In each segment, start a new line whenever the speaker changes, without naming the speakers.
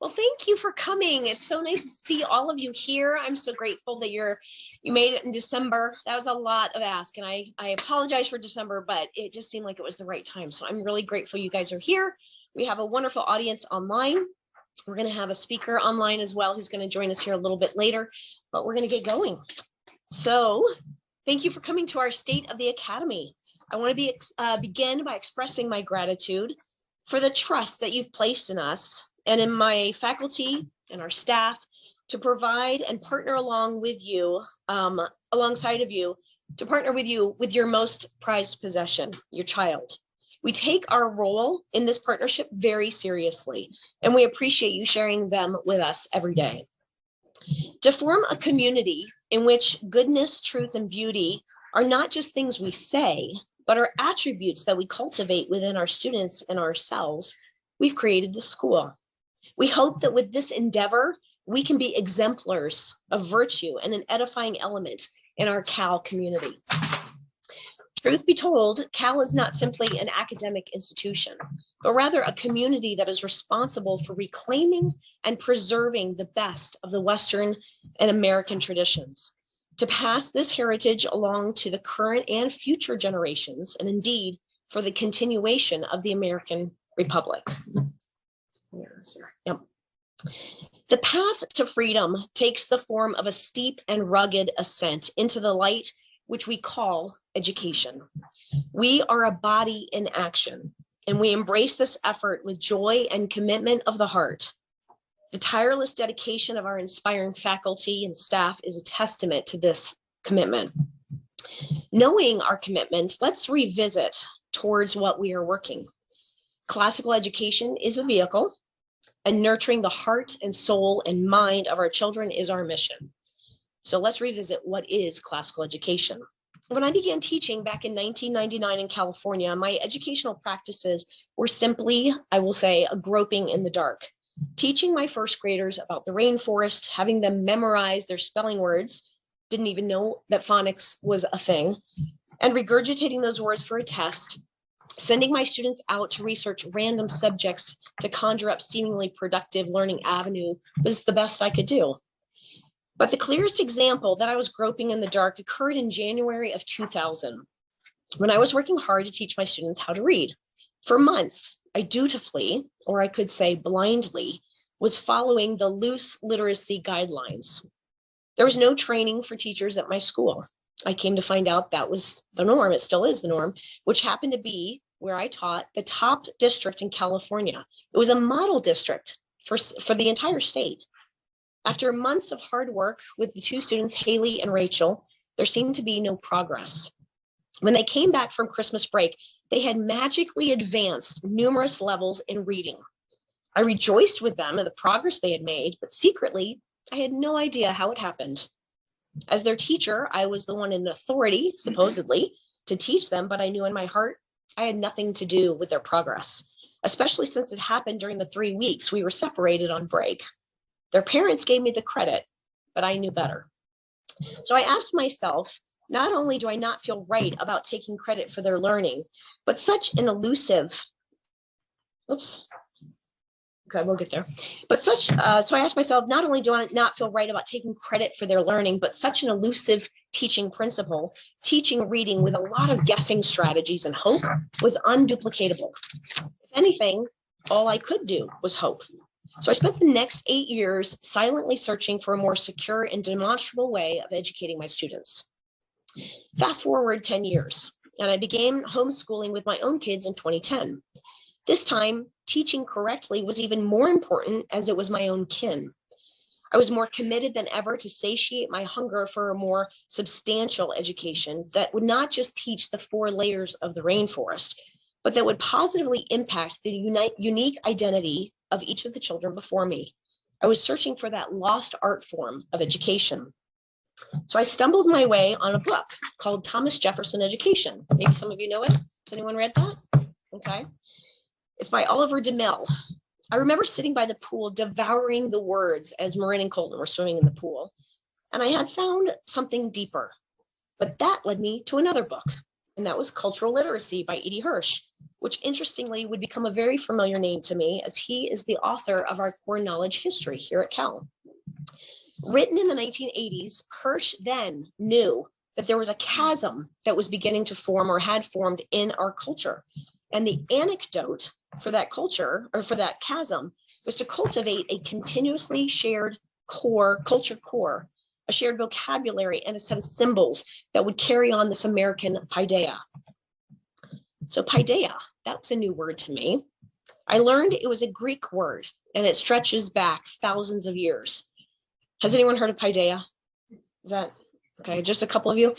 Well, thank you for coming. It's so nice to see all of you here. I'm so grateful that you made it in December. That was a lot of ask, and I apologize for December, but it just seemed like it was the right time. So I'm really grateful you guys are here. We have a wonderful audience online. We're going to have a speaker online as well who's going to join us here a little bit later, but we're going to get going. So thank you for coming to our State of the Academy. I want to begin by expressing my gratitude for the trust that you've placed in us and in my faculty and our staff to provide and partner along with you, alongside of you, to partner with you with your most prized possession, your child. We take our role in this partnership very seriously, and we appreciate you sharing them with us every day. To form a community in which goodness, truth, and beauty are not just things we say, but are attributes that we cultivate within our students and ourselves, we've created the school. We hope that with this endeavor, we can be exemplars of virtue and an edifying element in our Cal community. Truth be told, Cal is not simply an academic institution, but rather a community that is responsible for reclaiming and preserving the best of the Western and American traditions, to pass this heritage along to the current and future generations, and indeed for the continuation of the American Republic. Yep. The path to freedom takes the form of a steep and rugged ascent into the light, which we call education. We are a body in action, and we embrace this effort with joy and commitment of the heart. The tireless dedication of our inspiring faculty and staff is a testament to this commitment. Knowing our commitment, let's revisit towards what we are working. Classical education is a vehicle, and nurturing the heart and soul and mind of our children is our mission. So let's revisit what is classical education. When I began teaching back in 1999 in California, my educational practices were simply, I will say, a groping in the dark. Teaching my first graders about the rainforest, having them memorize their spelling words, didn't even know that phonics was a thing, and regurgitating those words for a test, sending my students out to research random subjects to conjure up seemingly productive learning avenue was the best I could do. But the clearest example that I was groping in the dark occurred in January of 2000, when I was working hard to teach my students how to read. For months, I dutifully, or I could say blindly, was following the loose literacy guidelines. There was no training for teachers at my school. I came to find out that was the norm. It still is the norm, which happened to be where I taught the top district in California. It was a model district for the entire state. After months of hard work with the two students, Haley and Rachel, there seemed to be no progress. When they came back from Christmas break, they had magically advanced numerous levels in reading. I rejoiced with them at the progress they had made, but secretly, I had no idea how it happened. As their teacher, I was the one in authority, supposedly, to teach them, but I knew in my heart I had nothing to do with their progress, especially since it happened during the 3 weeks we were separated on break. Their parents gave me the credit, but I knew better. So I asked myself, not only do I not feel right about taking credit for their learning, but such an elusive, okay, we'll get there. But so I asked myself, not only do I not feel right about taking credit for their learning, but such an elusive teaching principle, teaching reading with a lot of guessing strategies and hope was unduplicatable. If anything, all I could do was hope. So I spent the next 8 years silently searching for a more secure and demonstrable way of educating my students. Fast forward 10 years, and I began homeschooling with my own kids in 2010. This time, teaching correctly was even more important as it was my own kin. I was more committed than ever to satiate my hunger for a more substantial education that would not just teach the 4 layers of the rainforest, but that would positively impact the unique identity of each of the children before me. I was searching for that lost art form of education. So I stumbled my way on a book called Thomas Jefferson Education. Maybe some of you know it. Has anyone read that? Okay. It's by Oliver DeMille. I remember sitting by the pool devouring the words as Marin and Colton were swimming in the pool. And I had found something deeper. But that led me to another book, and that was Cultural Literacy by E.D. Hirsch, which interestingly would become a very familiar name to me as he is the author of our core knowledge history here at Cal. Written in the 1980s, Hirsch then knew that there was a chasm that was beginning to form or had formed in our culture. And the antidote for that culture or for that chasm was to cultivate a continuously shared culture core, a shared vocabulary and a set of symbols that would carry on this American paideia. So paideia, that was a new word to me. I learned it was a Greek word and it stretches back thousands of years. Has anyone heard of paideia? Is that okay? Just a couple of you.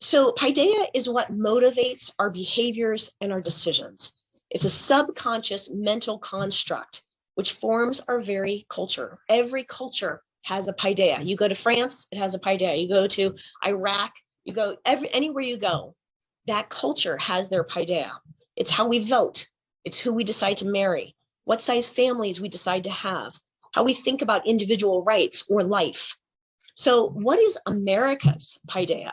So paideia is what motivates our behaviors and our decisions. It's a subconscious mental construct which forms our very culture. Every culture has a paideia. You go to France, it has a paideia. You go to Iraq, you go anywhere you go, that culture has their paideia. It's how we vote. It's who we decide to marry, what size families we decide to have, how we think about individual rights or life. So what is America's paideia?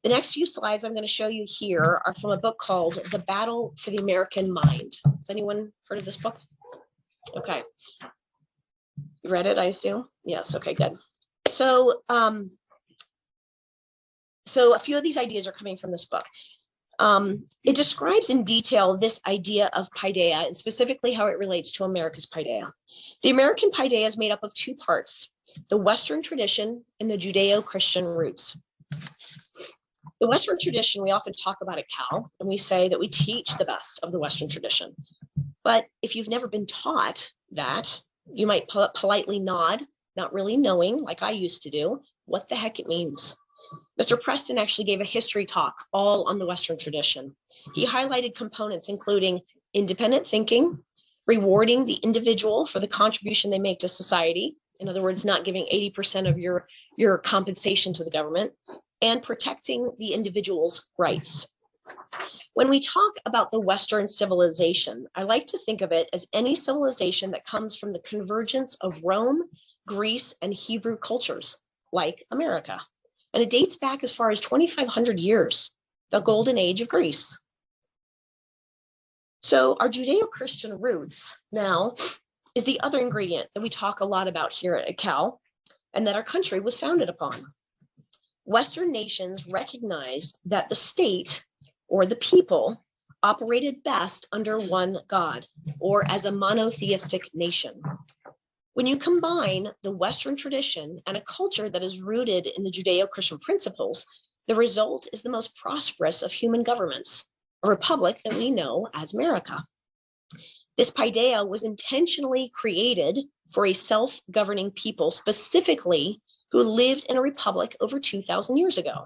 The next few slides I'm going to show you here are from a book called The Battle for the American Mind. Has anyone heard of this book? Okay. You read it, I assume? Yes. Okay, good. So a few of these ideas are coming from this book. It describes in detail this idea of paideia and specifically how it relates to America's paideia. The American paideia is made up of two parts, the Western tradition and the Judeo-Christian roots. The Western tradition, we often talk about at Cal, and we say that we teach the best of the Western tradition. But if you've never been taught that, you might politely nod, not really knowing, like I used to do, what the heck it means. Mr. Preston actually gave a history talk all on the Western tradition. He highlighted components including independent thinking, rewarding the individual for the contribution they make to society, in other words, not giving 80% of your compensation to the government, and protecting the individual's rights. When we talk about the Western civilization, I like to think of it as any civilization that comes from the convergence of Rome, Greece, and Hebrew cultures, like America. And it dates back as far as 2,500 years, the golden age of Greece. So our Judeo-Christian roots now is the other ingredient that we talk a lot about here at Cal and that our country was founded upon. Western nations recognized that the state or the people operated best under one God or as a monotheistic nation. When you combine the Western tradition and a culture that is rooted in the Judeo-Christian principles, the result is the most prosperous of human governments, a republic that we know as America. This paideia was intentionally created for a self-governing people, specifically who lived in a republic over 2,000 years ago.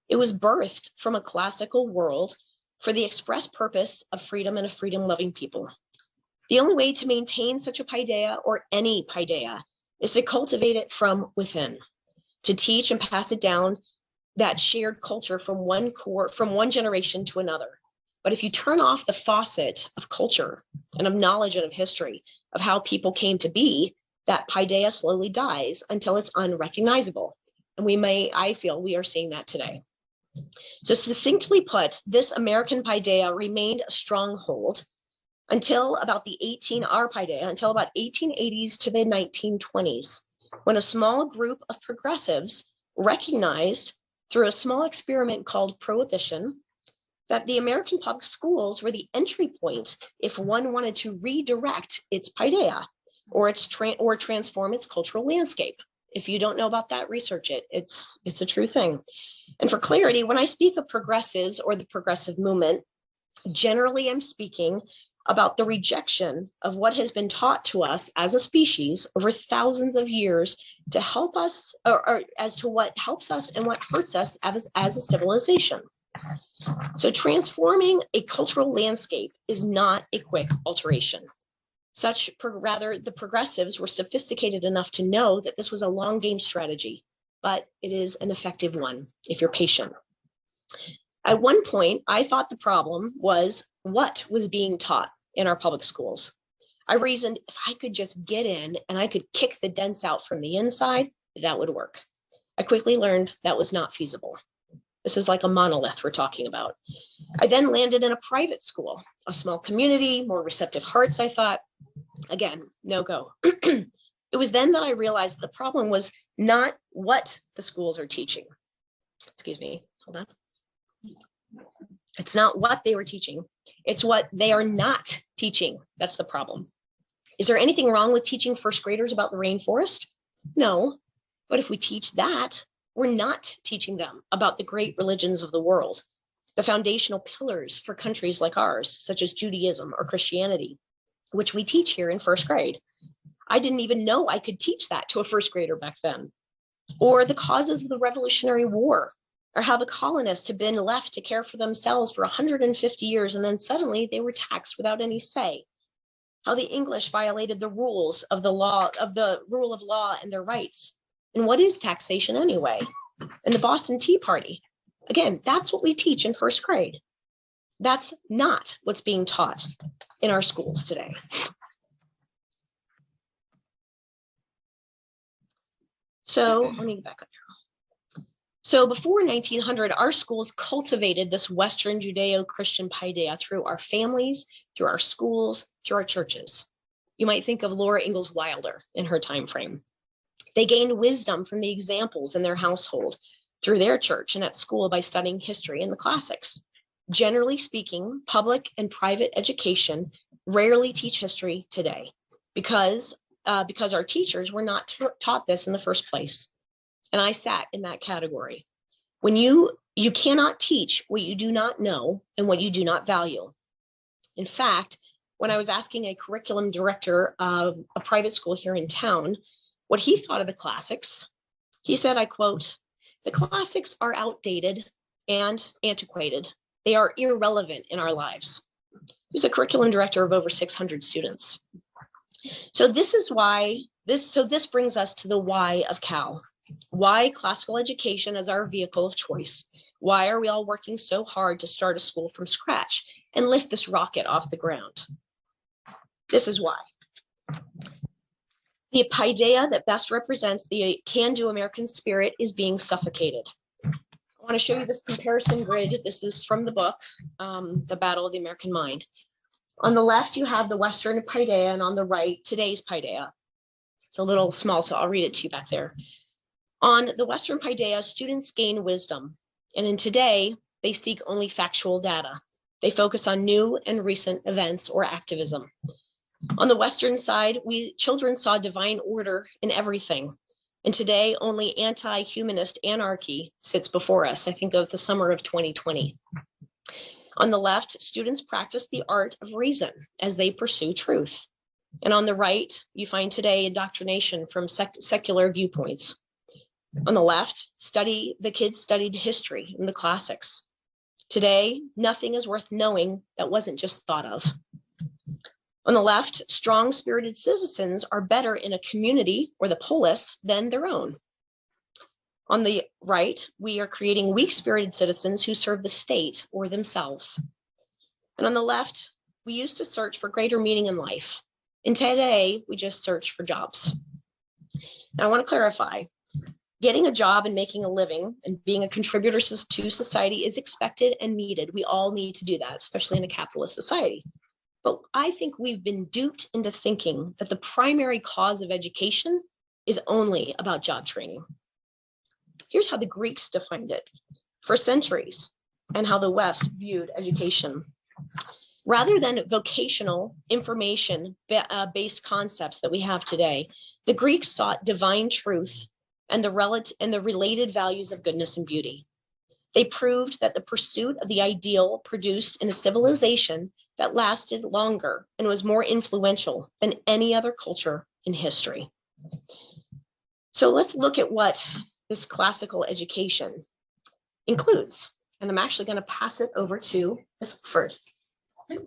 It was birthed from a classical world for the express purpose of freedom and a freedom-loving people. The only way to maintain such a paideia or any paideia is to cultivate it from within, to teach and pass it down, that shared culture from one generation to another. But if you turn off the faucet of culture and of knowledge and of history of how people came to be, that paideia slowly dies until it's unrecognizable. And I feel we are seeing that today. So succinctly put, this American paideia remained a stronghold until about our paideia, until about 1880s to the 1920s, when a small group of progressives recognized through a small experiment called prohibition that the American public schools were the entry point if one wanted to redirect its paideia or transform its cultural landscape. If you don't know about that, research it. It's a true thing. And for clarity, when I speak of progressives or the progressive movement, generally I'm speaking about the rejection of what has been taught to us as a species over thousands of years to help us, or as to what helps us and what hurts us as a civilization. So transforming a cultural landscape is not a quick alteration. Rather, the progressives were sophisticated enough to know that this was a long game strategy, but it is an effective one if you're patient. At one point, I thought the problem was what was being taught in our public schools. I reasoned if I could just get in and I could kick the dents out from the inside, that would work. I quickly learned that was not feasible. This is like a monolith we're talking about. I then landed in a private school, a small community, more receptive hearts, I thought. Again, no go. It was then that I realized the problem was not what the schools are teaching. Excuse me, hold on. It's not what they were teaching. It's what they are not teaching. That's the problem. Is there anything wrong with teaching first graders about the rainforest? No, but if we teach that, we're not teaching them about the great religions of the world, the foundational pillars for countries like ours, such as Judaism or Christianity, which we teach here in first grade. I didn't even know I could teach that to a first grader back then. Or the causes of the Revolutionary War, or how the colonists had been left to care for themselves for 150 years, and then suddenly they were taxed without any say. How the English violated the rules of the law, of the rule of law and their rights. And what is taxation anyway? And the Boston Tea Party. Again, that's what we teach in first grade. That's not what's being taught in our schools today. So let me back up here. So before 1900, our schools cultivated this Western Judeo-Christian paideia through our families, through our schools, through our churches. You might think of Laura Ingalls Wilder in her time frame. They gained wisdom from the examples in their household, through their church and at school by studying history and the classics. Generally speaking, public and private education rarely teach history today because our teachers were not taught this in the first place. And I sat in that category. When you cannot teach what you do not know and what you do not value. In fact, when I was asking a curriculum director of a private school here in town what he thought of the classics, he said, I quote, "The classics are outdated and antiquated. They are irrelevant in our lives." He's a curriculum director of over 600 students. So this brings us to the why of Cal. Why classical education as our vehicle of choice? Why are we all working so hard to start a school from scratch and lift this rocket off the ground? This is why. The paideia that best represents the can-do American spirit is being suffocated. I want to show you this comparison grid. This is from the book, The Battle of the American Mind. On the left, you have the Western paideia, and on the right, today's paideia. It's a little small, so I'll read it to you back there. On the Western paideia, students gain wisdom, and in today, they seek only factual data. They focus on new and recent events or activism. On the Western side, children saw divine order in everything, and today only anti-humanist anarchy sits before us. I think of the summer of 2020. On the left, students practice the art of reason as they pursue truth. And on the right, you find today indoctrination from secular viewpoints. On the left, the kids studied history and the classics. Today, nothing is worth knowing that wasn't just thought of. On the left, strong-spirited citizens are better in a community or the polis than their own. On the right, we are creating weak-spirited citizens who serve the state or themselves. And on the left, we used to search for greater meaning in life. And today, we just search for jobs. Now, I want to clarify. Getting a job and making a living and being a contributor to society is expected and needed. We all need to do that, especially in a capitalist society. But I think we've been duped into thinking that the primary cause of education is only about job training. Here's how the Greeks defined it for centuries and how the West viewed education. Rather than vocational information-based concepts that we have today, the Greeks sought divine truth and the related values of goodness and beauty. They proved that the pursuit of the ideal produced in a civilization that lasted longer and was more influential than any other culture in history. So let's look at what this classical education includes. And I'm actually going to pass it over to Ms. Ford. You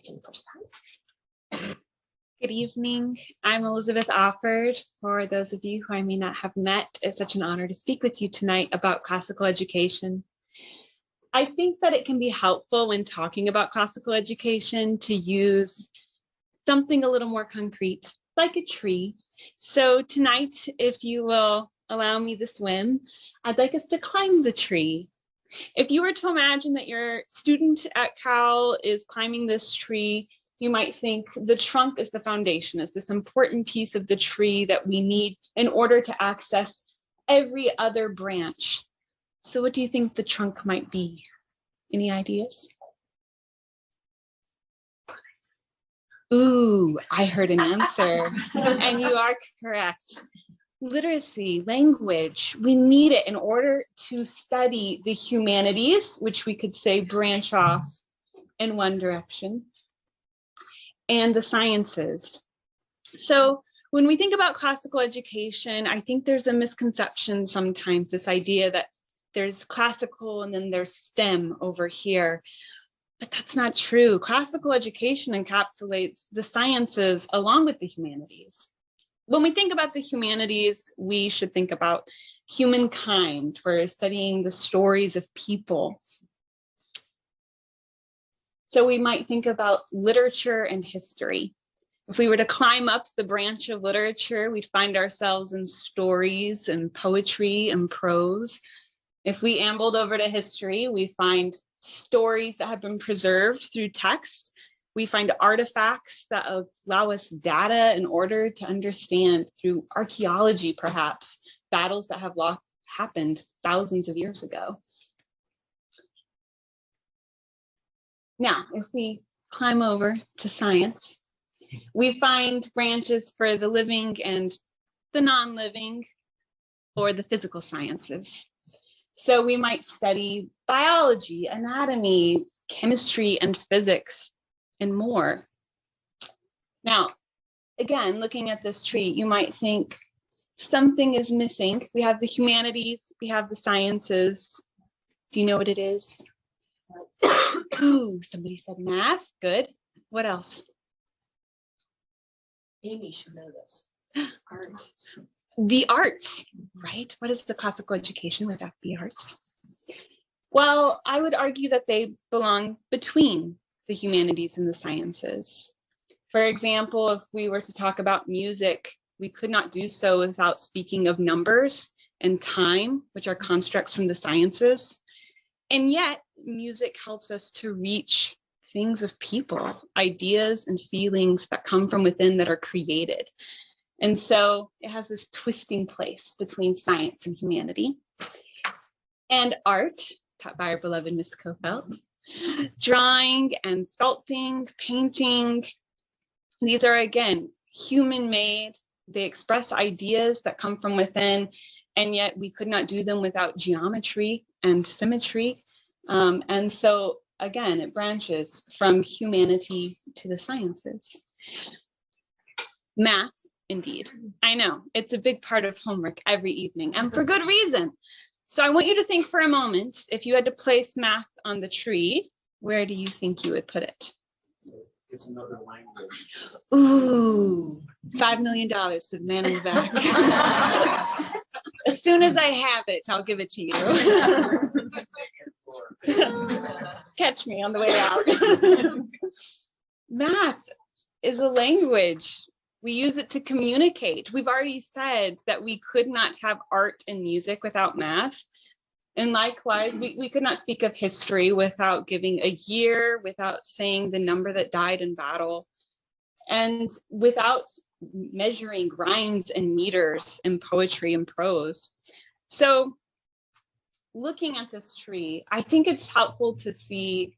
can push that.
Good evening. I'm Elizabeth Offord. For those of you who I may not have met, it's such an honor to speak with you tonight about classical education. I think that it can be helpful when talking about classical education to use something a little more concrete, like a tree. So tonight, if you will allow me the swim, I'd like us to climb the tree. If you were to imagine that your student at Cal is climbing this tree, you might think the trunk is the foundation, is this important piece of the tree that we need in order to access every other branch. So what do you think the trunk might be? Any ideas? Ooh, I heard an answer, and you are correct. Literacy, language, we need it in order to study the humanities, which we could say branch off in one direction, and the sciences. So when we think about classical education, I think there's a misconception sometimes, this idea that there's classical and then there's STEM over here. But that's not true. Classical education encapsulates the sciences along with the humanities. When we think about the humanities, we should think about humankind. We're studying the stories of people. So we might think about literature and history. If we were to climb up the branch of literature, we'd find ourselves in stories and poetry and prose. If we ambled over to history, we find stories that have been preserved through text. We find artifacts that allow us data in order to understand through archaeology, perhaps, battles that have happened thousands of years ago. Now, if we climb over to science, we find branches for the living and the non-living, or the physical sciences. So we might study biology, anatomy, chemistry, and physics, and more. Now, again, looking at this tree, you might think something is missing. We have the humanities, we have the sciences. Do you know what it is? Ooh, somebody said math. Good. What else?
Amy should know this. Art.
The arts, right? What is the classical education without the arts? Well, I would argue that they belong between the humanities and the sciences. For example, if we were to talk about music, we could not do so without speaking of numbers and time, which are constructs from the sciences. And yet, music helps us to reach things of people, ideas and feelings that come from within that are created. And so it has this twisting place between science and humanity. And art, taught by our beloved Miss Cofelt, drawing and sculpting, painting. These are, again, human-made. They express ideas that come from within, and yet we could not do them without geometry and symmetry. And so, again, it branches from humanity to the sciences. Math, indeed. I know, it's a big part of homework every evening, and for good reason. So I want you to think for a moment, if you had to place math on the tree, where do you think you would put it?
It's another language.
Ooh, $5 million to the man in the back. As soon as I have it, I'll give it to you. Catch me on the way out. Math is a language. We use it to communicate. We've already said that we could not have art and music without math. And likewise, we could not speak of history without giving a year, without saying the number that died in battle, and without measuring rhymes and meters in poetry and prose. So looking at this tree, I think it's helpful to see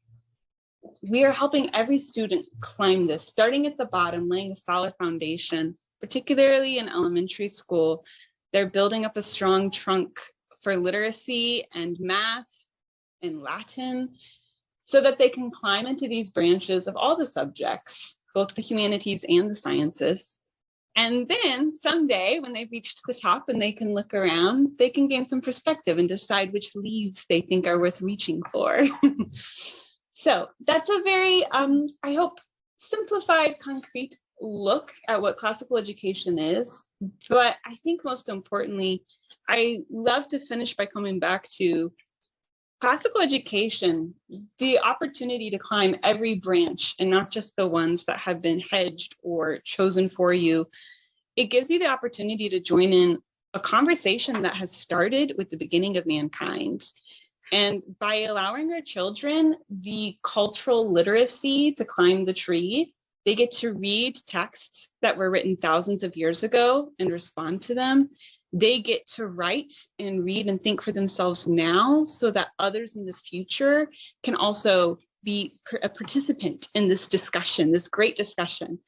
we are helping every student climb this, starting at the bottom, laying a solid foundation, particularly in elementary school. They're building up a strong trunk for literacy and math and Latin, so that they can climb into these branches of all the subjects, both the humanities and the sciences. And then someday, when they've reached the top and they can look around, they can gain some perspective and decide which leaves they think are worth reaching for. So that's a very, I hope, simplified, concrete look at what classical education is. But I think most importantly, I love to finish by coming back to classical education, the opportunity to climb every branch and not just the ones that have been hedged or chosen for you. It gives you the opportunity to join in a conversation that has started with the beginning of mankind. And by allowing our children the cultural literacy to climb the tree, they get to read texts that were written thousands of years ago and respond to them. They get to write and read and think for themselves now so that others in the future can also be a participant in this discussion, this great discussion.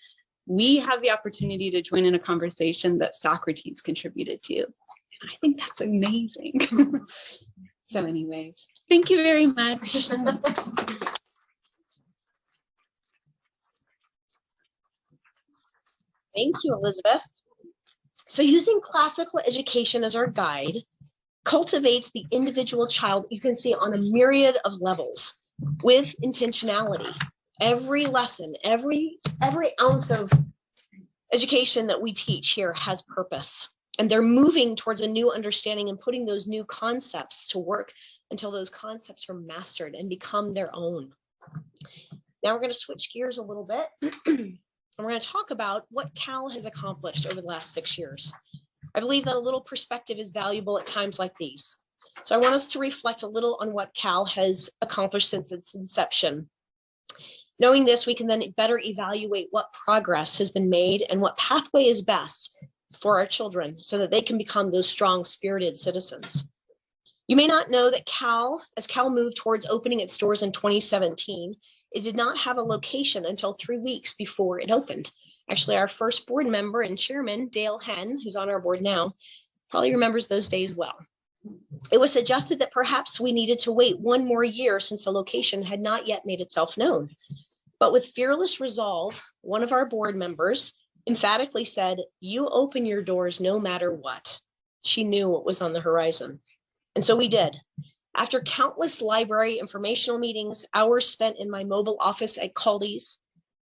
We have the opportunity to join in a conversation that Socrates contributed to. And I think that's amazing. So anyways, thank you very much.
Thank you, Elizabeth. So using classical education as our guide cultivates the individual child, you can see, on a myriad of levels with intentionality. Every lesson, every ounce of education that we teach here has purpose. And they're moving towards a new understanding and putting those new concepts to work until those concepts are mastered and become their own. Now we're going to switch gears a little bit. And we're going to talk about what Cal has accomplished over the last 6 years. I believe that a little perspective is valuable at times like these. So I want us to reflect a little on what Cal has accomplished since its inception. Knowing this, we can then better evaluate what progress has been made and what pathway is best for our children so that they can become those strong, spirited citizens. You may not know that as Cal moved towards opening its doors in 2017, it did not have a location until 3 weeks before it opened. Actually, our first board member and chairman, Dale Henn, who's on our board now, probably remembers those days well. It was suggested that perhaps we needed to wait 1 more year since the location had not yet made itself known. But with fearless resolve, one of our board members emphatically said, "You open your doors no matter what." She knew what was on the horizon. And so we did. After countless library informational meetings, hours spent in my mobile office at Caldy's,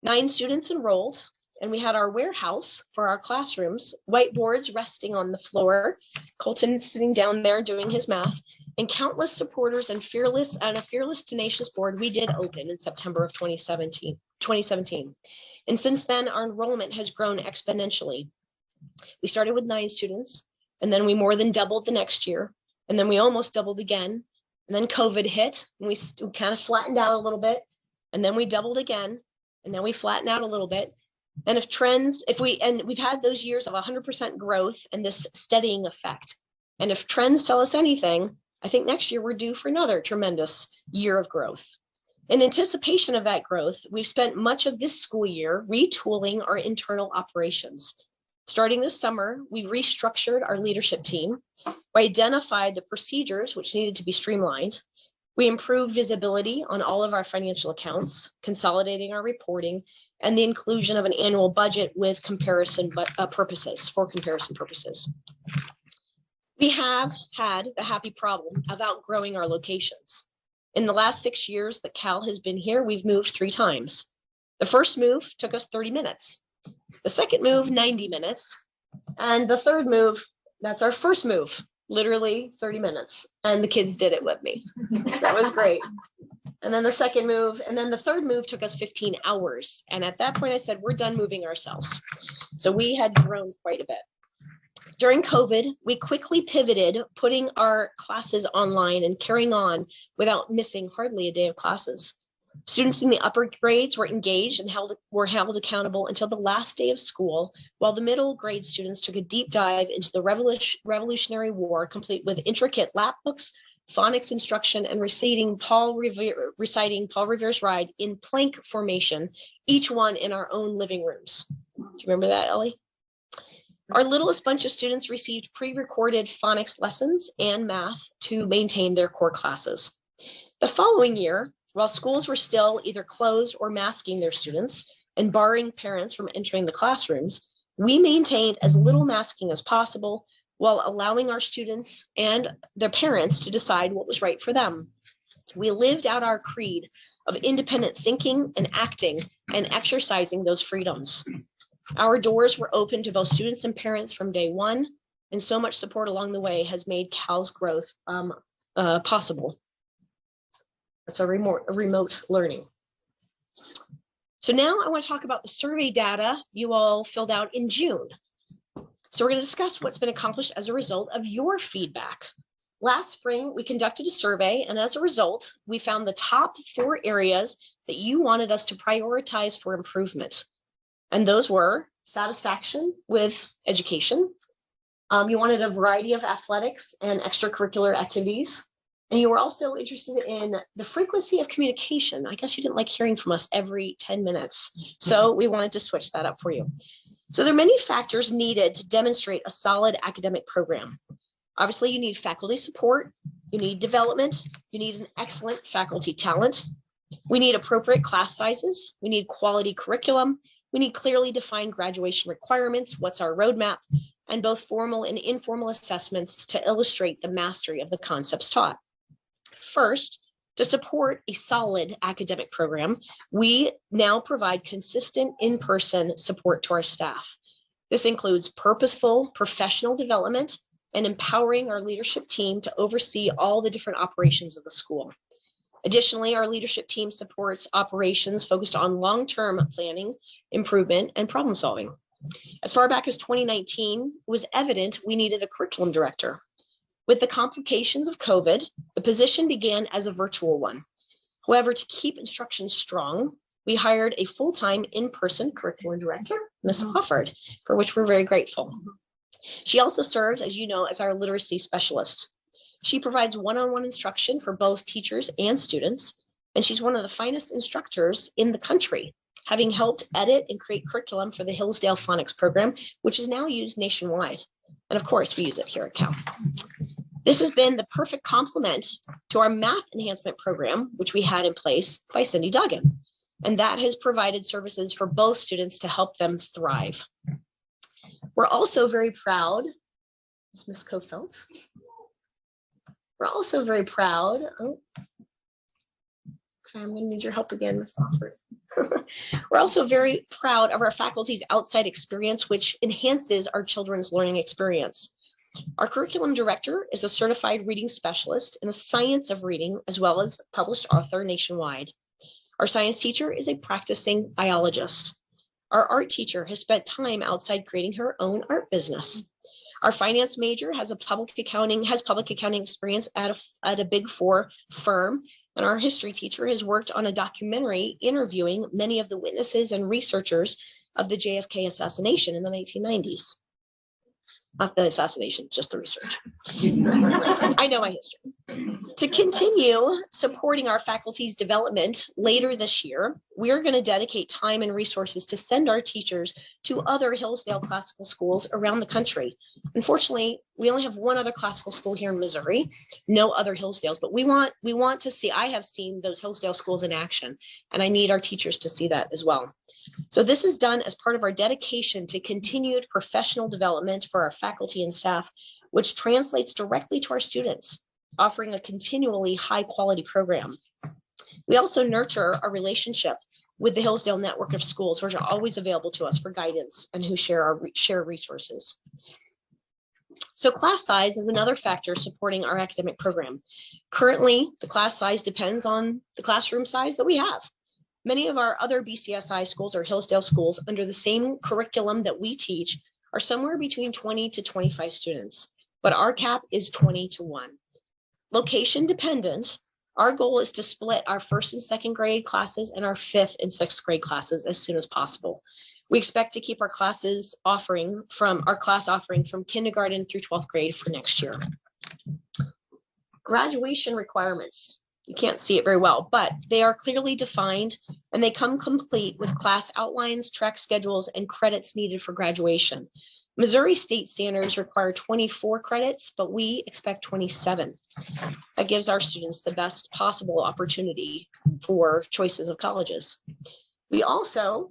9 students enrolled, and we had our warehouse for our classrooms, whiteboards resting on the floor, Colton sitting down there doing his math, and countless supporters and a fearless, tenacious board. We did open in September of 2017. And since then, our enrollment has grown exponentially. We started with 9 students, and then we more than doubled the next year. And then we almost doubled again. And then COVID hit, and we kind of flattened out a little bit. And then we doubled again, and then we flattened out a little bit. And we've had those years of 100% growth and this steadying effect. And if trends tell us anything, I think next year we're due for another tremendous year of growth. In anticipation of that growth, we've spent much of this school year retooling our internal operations. Starting this summer, we restructured our leadership team. We identified the procedures which needed to be streamlined. We improved visibility on all of our financial accounts, consolidating our reporting, and the inclusion of an annual budget with comparison purposes. We have had the happy problem of outgrowing our locations. In the last 6 years that Cal has been here, we've moved 3 times. The first move took us 30 minutes. The second move, 90 minutes. And the third move, that's our first move, literally 30 minutes. And the kids did it with me. That was great. And then the second move, and then the third move took us 15 hours. And at that point I said, we're done moving ourselves. So we had grown quite a bit. During COVID, we quickly pivoted, putting our classes online and carrying on without missing hardly a day of classes. Students in the upper grades were engaged and were held accountable until the last day of school, while the middle grade students took a deep dive into the Revolutionary War, complete with intricate lap books, phonics instruction, and reciting Paul Revere's Ride in plank formation, each one in our own living rooms. Do you remember that, Ellie? Our littlest bunch of students received pre-recorded phonics lessons and math to maintain their core classes. The following year, while schools were still either closed or masking their students and barring parents from entering the classrooms, we maintained as little masking as possible while allowing our students and their parents to decide what was right for them. We lived out our creed of independent thinking and acting and exercising those freedoms. Our doors were open to both students and parents from day one, and so much support along the way has made Cal's growth possible. That's a remote learning. So now I want to talk about the survey data you all filled out in June. So we're going to discuss what's been accomplished as a result of your feedback. Last spring, we conducted a survey, and as a result, we found the top 4 areas that you wanted us to prioritize for improvement. And those were satisfaction with education. You wanted a variety of athletics and extracurricular activities. And you were also interested in the frequency of communication. I guess you didn't like hearing from us every 10 minutes. So we wanted to switch that up for you. So there are many factors needed to demonstrate a solid academic program. Obviously, you need faculty support, you need development, you need an excellent faculty talent. We need appropriate class sizes, we need quality curriculum, we need clearly defined graduation requirements, what's our roadmap, and both formal and informal assessments to illustrate the mastery of the concepts taught. First, to support a solid academic program, we now provide consistent in-person support to our staff. This includes purposeful professional development and empowering our leadership team to oversee all the different operations of the school. Additionally, our leadership team supports operations focused on long-term planning, improvement, and problem solving. As far back as 2019, it was evident we needed a curriculum director. With the complications of COVID, the position began as a virtual one. However, to keep instruction strong, we hired a full-time in-person curriculum director, Ms. Hofford, for which we're very grateful. She also serves, as you know, as our literacy specialist. She provides one-on-one instruction for both teachers and students, and she's one of the finest instructors in the country, having helped edit and create curriculum for the Hillsdale Phonics program, which is now used nationwide. And of course, we use it here at Cal. This has been the perfect complement to our math enhancement program, which we had in place by Cindy Duggan. And that has provided services for both students to help them thrive. We're also very proud, Ms. Kofelt. We're also very proud. Oh, okay, I'm going to need your help again, Ms. Offord. We're also very proud of our faculty's outside experience, which enhances our children's learning experience. Our curriculum director is a certified reading specialist in the science of reading, as well as published author nationwide. Our science teacher is a practicing biologist. Our art teacher has spent time outside creating her own art business. Our finance major has public accounting experience at a Big 4 firm. And our history teacher has worked on a documentary interviewing many of the witnesses and researchers of the JFK assassination in the 1990s. Not the assassination, just the research. I know my history. To continue supporting our faculty's development later this year, we're going to dedicate time and resources to send our teachers to other Hillsdale classical schools around the country. Unfortunately, we only have one other classical school here in Missouri, no other Hillsdales, but we want to see, I have seen those Hillsdale schools in action, and I need our teachers to see that as well. So this is done as part of our dedication to continued professional development for our faculty and staff, which translates directly to our students, offering a continually high quality program. We also nurture a relationship with the Hillsdale network of schools, which are always available to us for guidance and who share resources. So class size is another factor supporting our academic program. Currently, the class size depends on the classroom size that we have. Many of our other BCSI schools or Hillsdale schools under the same curriculum that we teach are somewhere between 20 to 25 students, but our cap is 20 to 1. Location dependent, our goal is to split our 1st and 2nd grade classes and our 5th and 6th grade classes as soon as possible. We expect to keep our class offering from kindergarten through 12th grade for next year. Graduation requirements. You can't see it very well, but they are clearly defined and they come complete with class outlines, track schedules, and credits needed for graduation. Missouri state standards require 24 credits, but we expect 27. That gives our students the best possible opportunity for choices of colleges. We also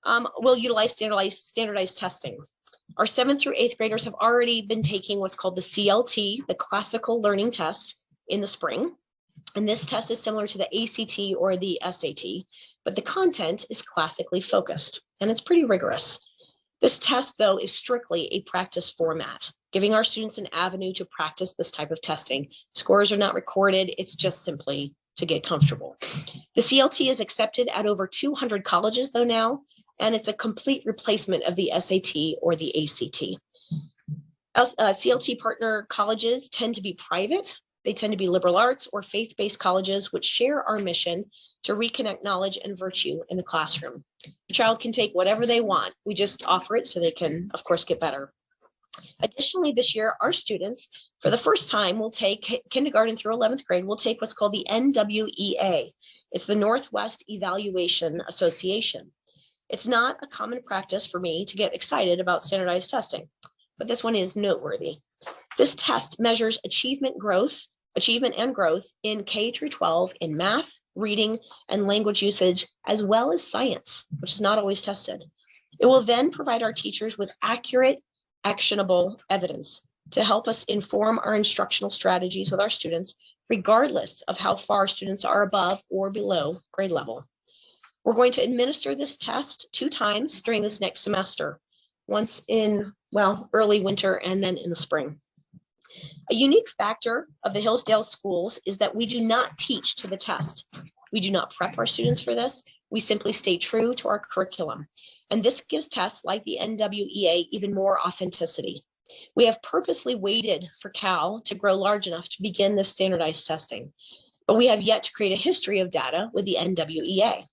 will utilize standardized testing. Our 7th through 8th graders have already been taking what's called the CLT, the Classical Learning Test, in the spring. And this test is similar to the ACT or the SAT, but the content is classically focused and it's pretty rigorous. This test, though, is strictly a practice format, giving our students an avenue to practice this type of testing. Scores are not recorded. It's just simply to get comfortable. The CLT is accepted at over 200 colleges, though, now, and it's a complete replacement of the SAT or the ACT. CLT partner colleges tend to be private. They tend to be liberal arts or faith-based colleges, which share our mission to reconnect knowledge and virtue in the classroom. The child can take whatever they want. We just offer it so they can, of course, get better. Additionally, this year, our students, for the first time, will take kindergarten through 11th grade, will take what's called the NWEA. It's the Northwest Evaluation Association. It's not a common practice for me to get excited about standardized testing, but this one is noteworthy. This test measures achievement and growth in K through 12 in math, reading, and language usage, as well as science, which is not always tested. It will then provide our teachers with accurate, actionable evidence to help us inform our instructional strategies with our students, regardless of how far students are above or below grade level. We're going to administer this test 2 times during this next semester, once in, well, early winter and then in the spring. A unique factor of the Hillsdale schools is that we do not teach to the test. We do not prep our students for this. We simply stay true to our curriculum. And this gives tests like the NWEA even more authenticity. We have purposely waited for Cal to grow large enough to begin this standardized testing, but we have yet to create a history of data with the NWEA.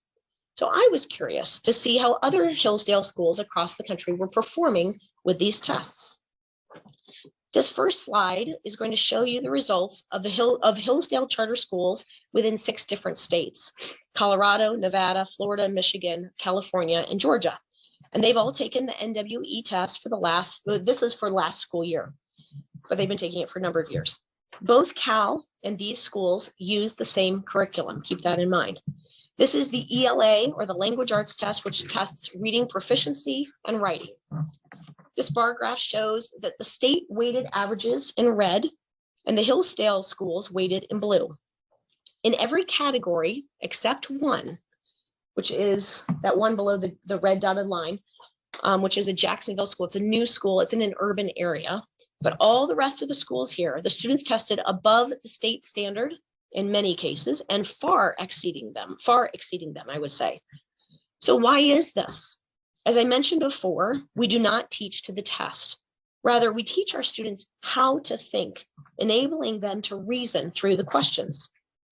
So I was curious to see how other Hillsdale schools across the country were performing with these tests. This first slide is going to show you the results of Hillsdale charter schools within 6 different states: Colorado, Nevada, Florida, Michigan, California, and Georgia. And they've all taken the NWE test for this is for last school year, but they've been taking it for a number of years. Both Cal and these schools use the same curriculum. Keep that in mind. This is the ELA, or the language arts test, which tests reading proficiency and writing. This bar graph shows that the state weighted averages in red and the Hillsdale schools weighted in blue. In every category except one, which is that one below the red dotted line, which is a Jacksonville school. It's a new school. It's in an urban area. But all the rest of the schools here, the students tested above the state standard in many cases and far exceeding them, I would say. So why is this? As I mentioned before, we do not teach to the test. Rather, we teach our students how to think, enabling them to reason through the questions.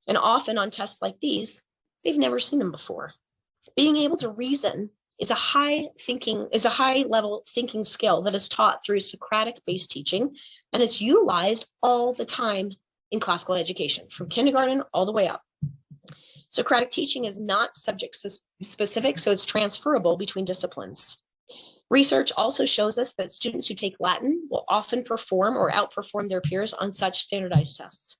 And often on tests like these, they've never seen them before. Being able to reason is a high level thinking skill that is taught through Socratic-based teaching, and it's utilized all the time in classical education, from kindergarten all the way up. Socratic teaching is not subject specific, so it's transferable between disciplines. Research also shows us that students who take Latin will often perform or outperform their peers on such standardized tests.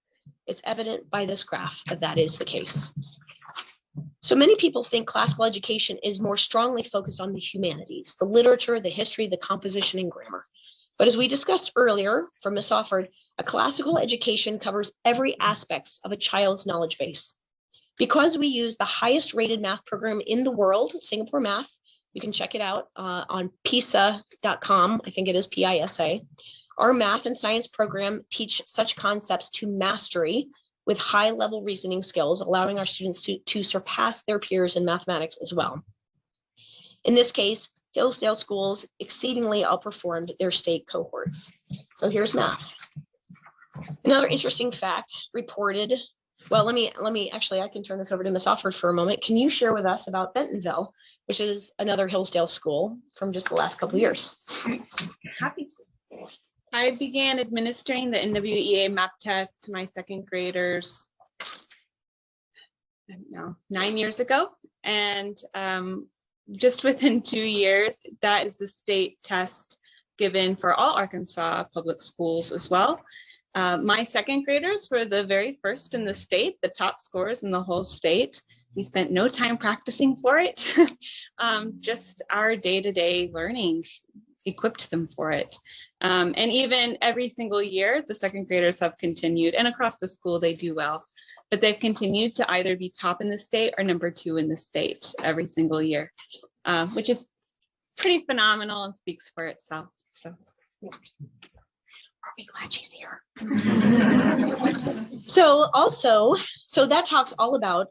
It's evident by this graph that that is the case. So many people think classical education is more strongly focused on the humanities, the literature, the history, the composition, and grammar. But as we discussed earlier from Ms. Offord, a classical education covers every aspect of a child's knowledge base. Because we use the highest rated math program in the world, Singapore Math, you can check it out on PISA.com, I think it is PISA. Our math and science program teach such concepts to mastery with high level reasoning skills, allowing our students to surpass their peers in mathematics as well. In this case, Hillsdale schools exceedingly outperformed their state cohorts. So here's math. Another interesting fact reported, well, let me actually, I can turn this over to Ms. Offord for a moment. Can you share with us about Bentonville, which is another Hillsdale school from just the last couple of years?
Happy to. I began administering the NWEA map test to my second graders, I don't know, 9 years ago. And just within 2 years, that is the state test given for all Arkansas public schools as well. My second graders were the very first in the state, the top scores in the whole state. We spent no time practicing for it. Just our day-to-day learning equipped them for it. And even every single year, the second graders have continued, and across the school, they do well. But they've continued to either be top in the state or number 2 in the state every single year, which is pretty phenomenal and speaks for itself. So.
Are we glad she's here? So that talks all about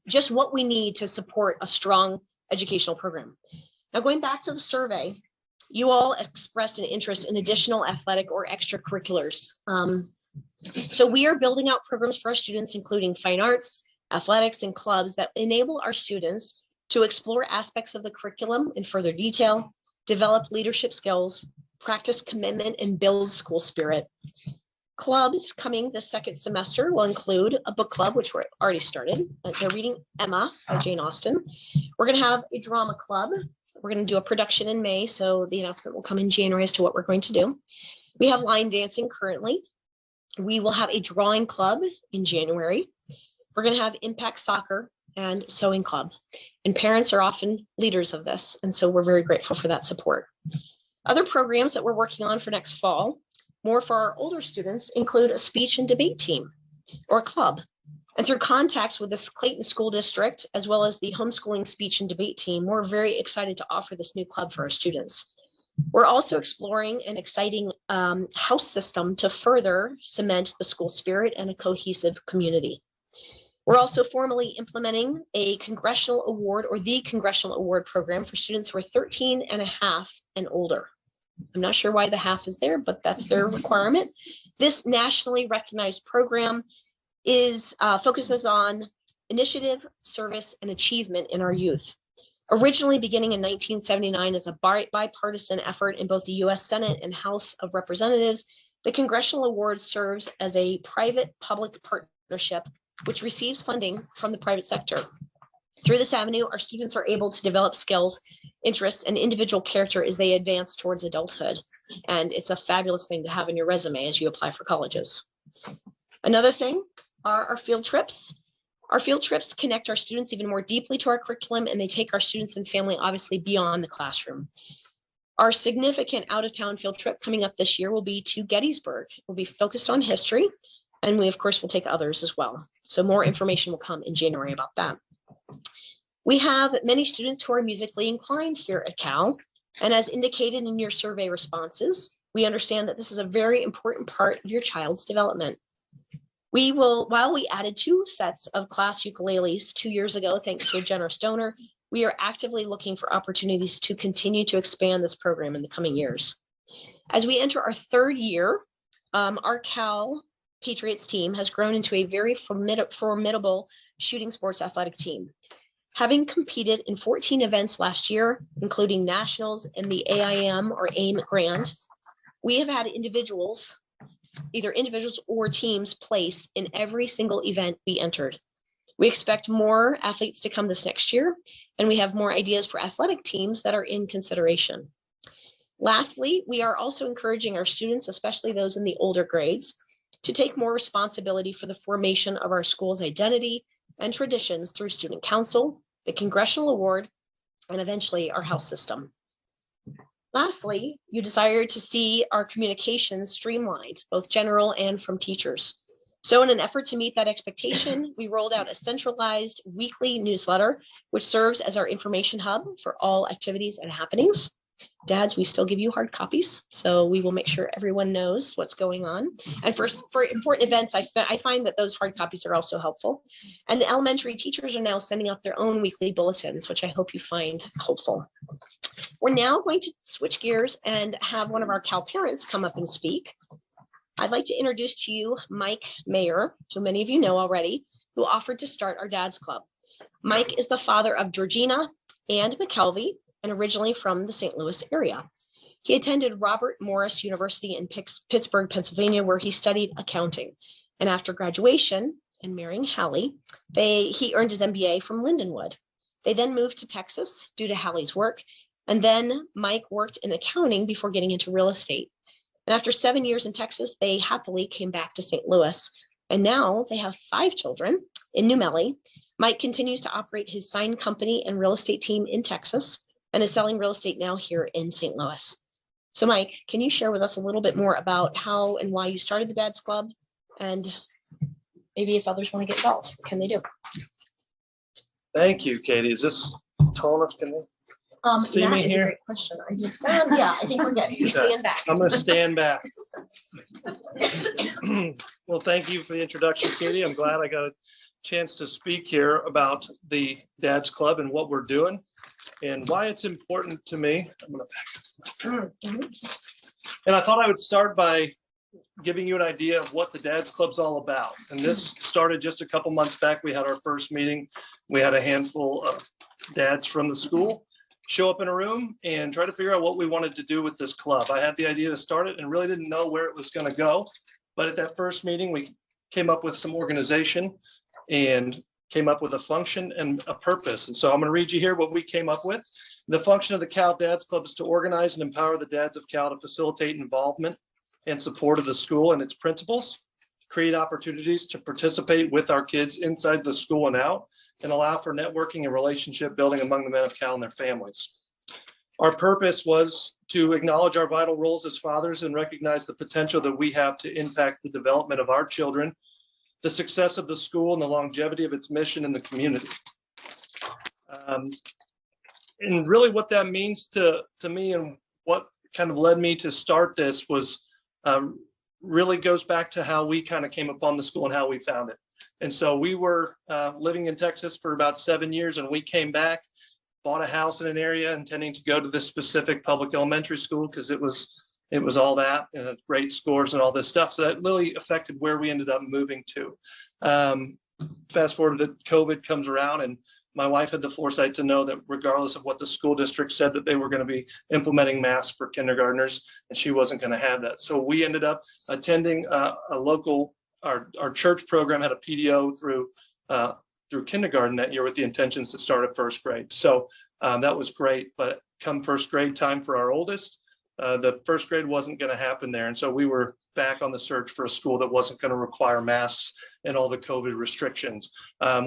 just what we need to support a strong educational program. Now, going back to the survey, you all expressed an interest in additional athletic or extracurriculars. So we are building out programs for our students, including fine arts, athletics, and clubs that enable our students to explore aspects of the curriculum in further detail, develop leadership skills, practice commitment, and build school spirit. Clubs coming this second semester will include a book club, which we're already started. They're reading Emma by Jane Austen. We're going to have a drama club. We're going to do a production in May, so the announcement will come in January as to what we're going to do. We have line dancing currently. We will have a drawing club in January. We're going to have impact soccer and sewing club. And parents are often leaders of this, and so we're very grateful for that support. Other programs that we're working on for next fall, more for our older students, include a speech and debate team or a club. And through contacts with the Clayton School District, as well as the homeschooling speech and debate team, we're very excited to offer this new club for our students. We're also exploring an exciting house system to further cement the school spirit and a cohesive community. We're also formally implementing a congressional award or the congressional award program for students who are 13 and a half and older. I'm not sure why the half is there, but that's their requirement. This nationally recognized program focuses on initiative, service, and achievement in our youth. Originally beginning in 1979 as a bipartisan effort in both the U.S. Senate and House of Representatives, the Congressional Award serves as a private-public partnership which receives funding from the private sector. Through this avenue, our students are able to develop skills, interests, and individual character as they advance towards adulthood. And it's a fabulous thing to have in your resume as you apply for colleges. Another thing are our field trips. Our field trips connect our students even more deeply to our curriculum, and they take our students and family obviously beyond the classroom. Our significant out-of-town field trip coming up this year will be to Gettysburg. We'll be focused on history, and we, of course, will take others as well. So more information will come in January about that. We have many students who are musically inclined here at Cal, and as indicated in your survey responses, we understand that this is a very important part of your child's development. While we added 2 sets of class ukuleles 2 years ago, thanks to a generous donor, we are actively looking for opportunities to continue to expand this program in the coming years. As we enter our 3rd year, our Cal Patriots team has grown into a very formidable shooting sports athletic team. Having competed in 14 events last year, including nationals and the AIM or AIM Grand, we have had either individuals or teams place in every single event we entered. We expect more athletes to come this next year, and we have more ideas for athletic teams that are in consideration. Lastly, we are also encouraging our students, especially those in the older grades, to take more responsibility for the formation of our school's identity and traditions through student council, the congressional award, and eventually our house system. Lastly, you desire to see our communications streamlined, both general and from teachers. So in an effort to meet that expectation, we rolled out a centralized weekly newsletter, which serves as our information hub for all activities and happenings. Dads, we still give you hard copies, so we will make sure everyone knows what's going on. And for important events, I find that those hard copies are also helpful. And the elementary teachers are now sending out their own weekly bulletins, which I hope you find helpful. We're now going to switch gears and have one of our Cal parents come up and speak. I'd like to introduce to you Mike Meagher, who many of you know already, who offered to start our Dad's Club. Mike is the father of Georgina and McKelvey, and originally from the St. Louis area. He attended Robert Morris University in Pittsburgh, Pennsylvania, where he studied accounting. And after graduation and marrying Hallie, he earned his MBA from Lindenwood. They then moved to Texas due to Hallie's work. And then Mike worked in accounting before getting into real estate. And after 7 years in Texas, they happily came back to St. Louis. And now they have 5 children in New Melle. Mike continues to operate his sign company and real estate team in Texas, and is selling real estate now here in St. Louis. So Mike, can you share with us a little bit more about how and why you started the Dad's Club, and maybe if others want to get involved, what can they do?
Thank you, Katie. Is this tall enough? Can they see me
That is
here?
a great question. Yeah, I think we're good. You stand back.
I'm going to stand back. Well, thank you for the introduction, Katie. I'm glad I got chance to speak here about the Dad's Club and what we're doing and why it's important to me. I'm gonna back up. And I thought I would start by giving you an idea of what the Dad's Club's all about. And this started just a couple months back. We had our first meeting. We had a handful of dads from the school show up in a room and try to figure out what we wanted to do with this club. I had the idea to start it and really didn't know where it was going to go. But at that first meeting, we came up with some organization and came up with a function and a purpose. And so I'm going to read you here what we came up with. The function of the Cal Dads Club is to organize and empower the dads of Cal to facilitate involvement and support of the school and its principals, create opportunities to participate with our kids inside the school and out, and allow for networking and relationship building among the men of Cal and their families. Our purpose was to acknowledge our vital roles as fathers and recognize the potential that we have to impact the development of our children, the success of the school, and the longevity of its mission in the community. And really what that means to me and what kind of led me to start this was really goes back to how we kind of came upon the school and how we found it. And so we were living in Texas for about 7 years, and we came back, bought a house in an area intending to go to this specific public elementary school because it was all that and great scores and all this stuff. So that really affected where we ended up moving to. Fast forward to COVID comes around, and my wife had the foresight to know that regardless of what the school district said that they were going to be implementing masks for kindergartners, and she wasn't going to have that. So we ended up attending a local, our church program had a PDO through kindergarten that year with the intentions to start at first grade. So that was great, but come first grade time for our oldest, the first grade wasn't going to happen there. And so we were back on the search for a school that wasn't going to require masks and all the COVID restrictions.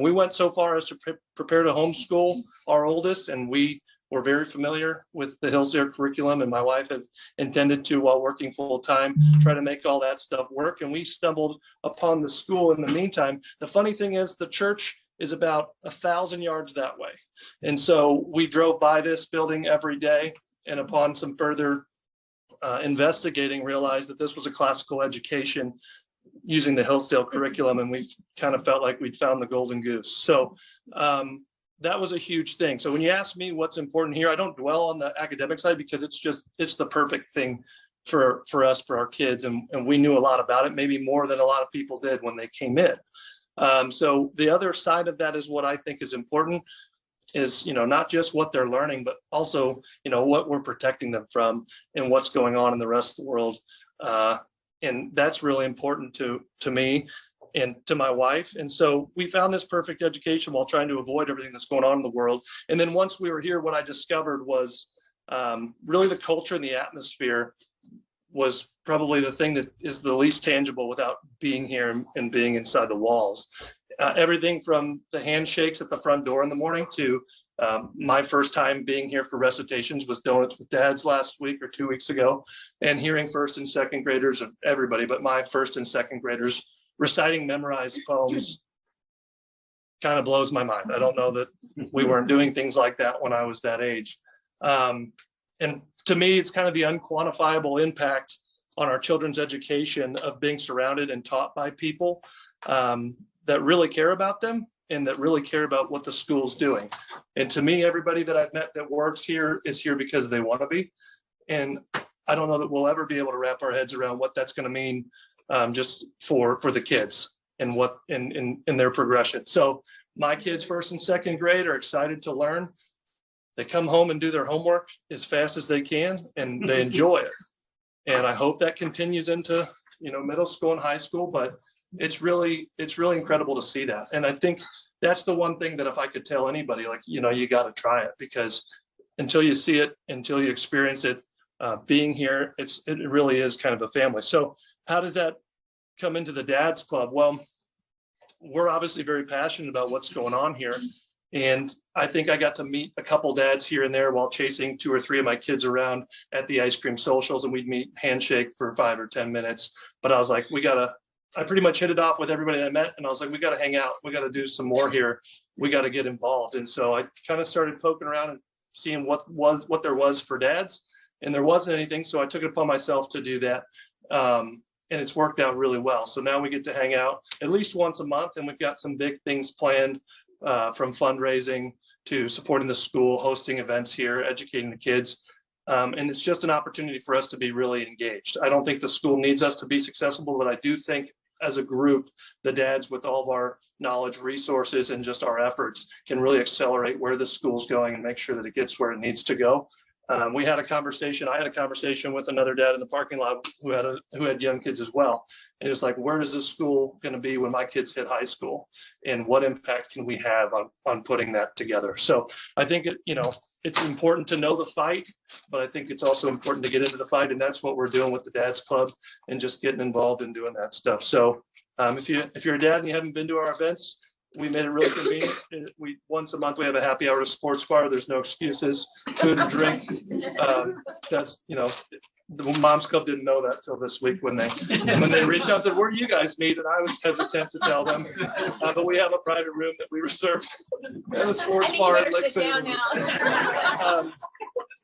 We went so far as to prepare to homeschool our oldest, and we were very familiar with the Hillsdale curriculum, and my wife had intended to, while working full time, try to make all that stuff work. And we stumbled upon the school in the meantime. The funny thing is the church is about 1,000 yards that way. And so we drove by this building every day, and upon some further investigating, realized that this was a classical education using the Hillsdale curriculum, and we kind of felt like we'd found the golden goose. So that was a huge thing. So when you ask me what's important here, I don't dwell on the academic side because it's the perfect thing for us, for our kids, and we knew a lot about it, maybe more than a lot of people did when they came in. So the other side of that is what I think is important is, not just what they're learning, but also, what we're protecting them from and what's going on in the rest of the world. And that's really important to me and to my wife. And so we found this perfect education while trying to avoid everything that's going on in the world. And then once we were here, what I discovered was really the culture and the atmosphere was probably the thing that is the least tangible without being here and being inside the walls. Everything from the handshakes at the front door in the morning to my first time being here for recitations was Donuts with Dads last week or 2 weeks ago, and hearing first and second graders of everybody, but my first and second graders reciting memorized poems kind of blows my mind. I don't know that we weren't doing things like that when I was that age. And to me, it's kind of the unquantifiable impact on our children's education of being surrounded and taught by people that really care about them and that really care about what the school's doing. And to me, everybody that I've met that works here is here because they want to be. And I don't know that we'll ever be able to wrap our heads around what that's going to mean just for the kids and what in their progression. So my kids, first and second grade, are excited to learn. They come home and do their homework as fast as they can, and they enjoy it. And I hope that continues into middle school and high school, but it's really incredible to see that. And I think that's the one thing that if I could tell anybody, you got to try it, because until you see it, until you experience it, being here, it really is kind of a family. So how does that come into the Dads Club? Well, we're obviously very passionate about what's going on here. And I think I got to meet a couple dads here and there while chasing 2 or 3 of my kids around at the ice cream socials, and we'd meet, handshake for 5 or 10 minutes. But I was like, I pretty much hit it off with everybody I met, and I was like, we got to hang out. We got to do some more here. We got to get involved. And so I kind of started poking around and seeing what there was for dads, and there wasn't anything. So I took it upon myself to do that. and it's worked out really well. So now we get to hang out at least once a month, and we've got some big things planned, from fundraising to supporting the school, hosting events here, educating the kids. And it's just an opportunity for us to be really engaged. I don't think the school needs us to be successful, but I do think as a group, the dads with all of our knowledge, resources, and just our efforts can really accelerate where the school's going and make sure that it gets where it needs to go. I had a conversation with another dad in the parking lot who had young kids as well. And it was like, where is this school going to be when my kids hit high school? And what impact can we have on putting that together? So I think it's important to know the fight, but I think it's also important to get into the fight. And that's what we're doing with the Dads Club and just getting involved and doing that stuff. So if you're a dad and you haven't been to our events, we made it really convenient. Once a month we have a happy hour to sports bar. There's no excuses, food and drink. The Moms Club didn't know that till this week when they reached out and said, where do you guys meet? And I was hesitant to tell them, but we have a private room that we reserve at a sports bar at Lake City.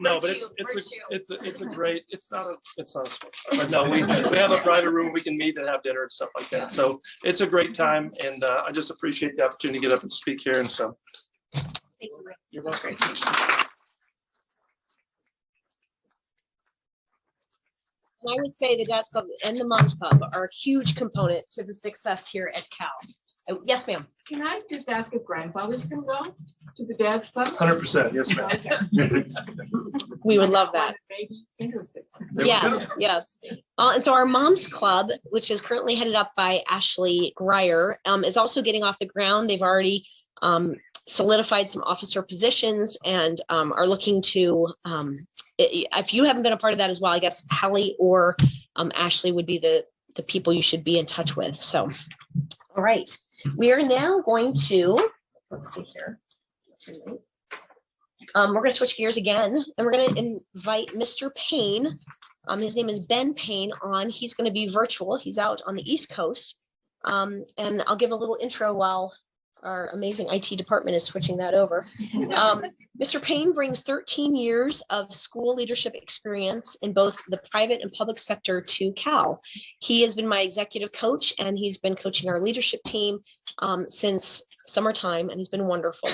No, but it's a great, it's not a sports bar, but no, we have a private room we can meet and have dinner and stuff like that. So it's a great time, and I just appreciate the opportunity to get up and speak here. And so you're welcome.
And I would say the Dads Club and the Moms Club are a huge component to the success here at Cal. Yes, ma'am.
Can I just ask if grandfathers can go to the Dads Club?
100%, yes, ma'am.
We would love that.
Maybe interested.
Yes. And so our Moms Club, which is currently headed up by Ashley Greyer, is also getting off the ground. They've already solidified some officer positions and are looking to, if you haven't been a part of that as well, I guess Hallie or Ashley would be the people you should be in touch with. So, all right. We are now going to, let's see here. We're going to switch gears again, and we're going to invite Mr. Payne. His name is Ben Payne on. He's going to be virtual. He's out on the East Coast. And I'll give a little intro while our amazing IT department is switching that over. Mr. Payne brings 13 years of school leadership experience in both the private and public sector to Cal. He has been my executive coach, and he's been coaching our leadership team since summertime, and he's been wonderful.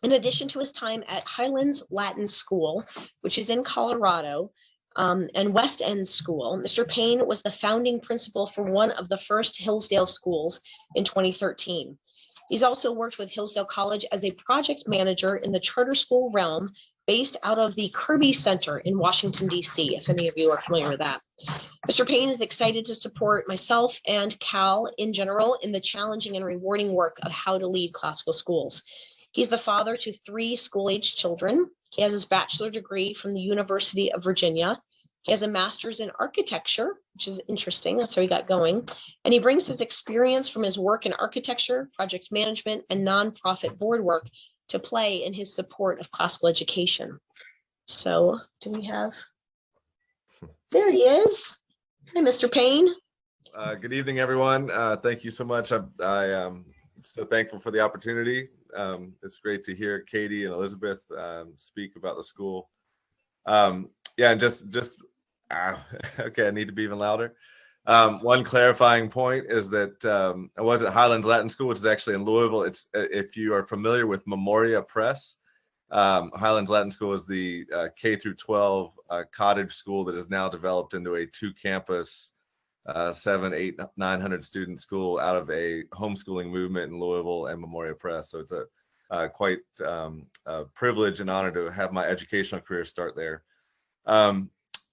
In addition to his time at Highlands Latin School, which is in Colorado, and West End School, Mr. Payne was the founding principal for one of the first Hillsdale schools in 2013. He's also worked with Hillsdale College as a project manager in the charter school realm based out of the Kirby Center in Washington, D.C., if any of you are familiar with that. Mr. Payne is excited to support myself and Cal in general in the challenging and rewarding work of how to lead classical schools. He's the father to 3 school-age children. He has his bachelor's degree from the University of Virginia. He has a master's in architecture, which is interesting. That's how he got going. And he brings his experience from his work in architecture, project management, and nonprofit board work to play in his support of classical education. So do we have, there he is. Hi, Mr. Payne.
Good evening, everyone. Thank you so much. I'm so thankful for the opportunity. It's great to hear Katy and Elizabeth speak about the school. Yeah, and just okay, I need to be even louder. One clarifying point is that I was at Highlands Latin School, which is actually in Louisville. It's if you are familiar with Memoria Press, Highlands Latin School is the K through 12 cottage school that is now developed into a 2-campus, 700, 800, 900 student school out of a homeschooling movement in Louisville and Memoria Press. So it's a quite a privilege and honor to have my educational career start there.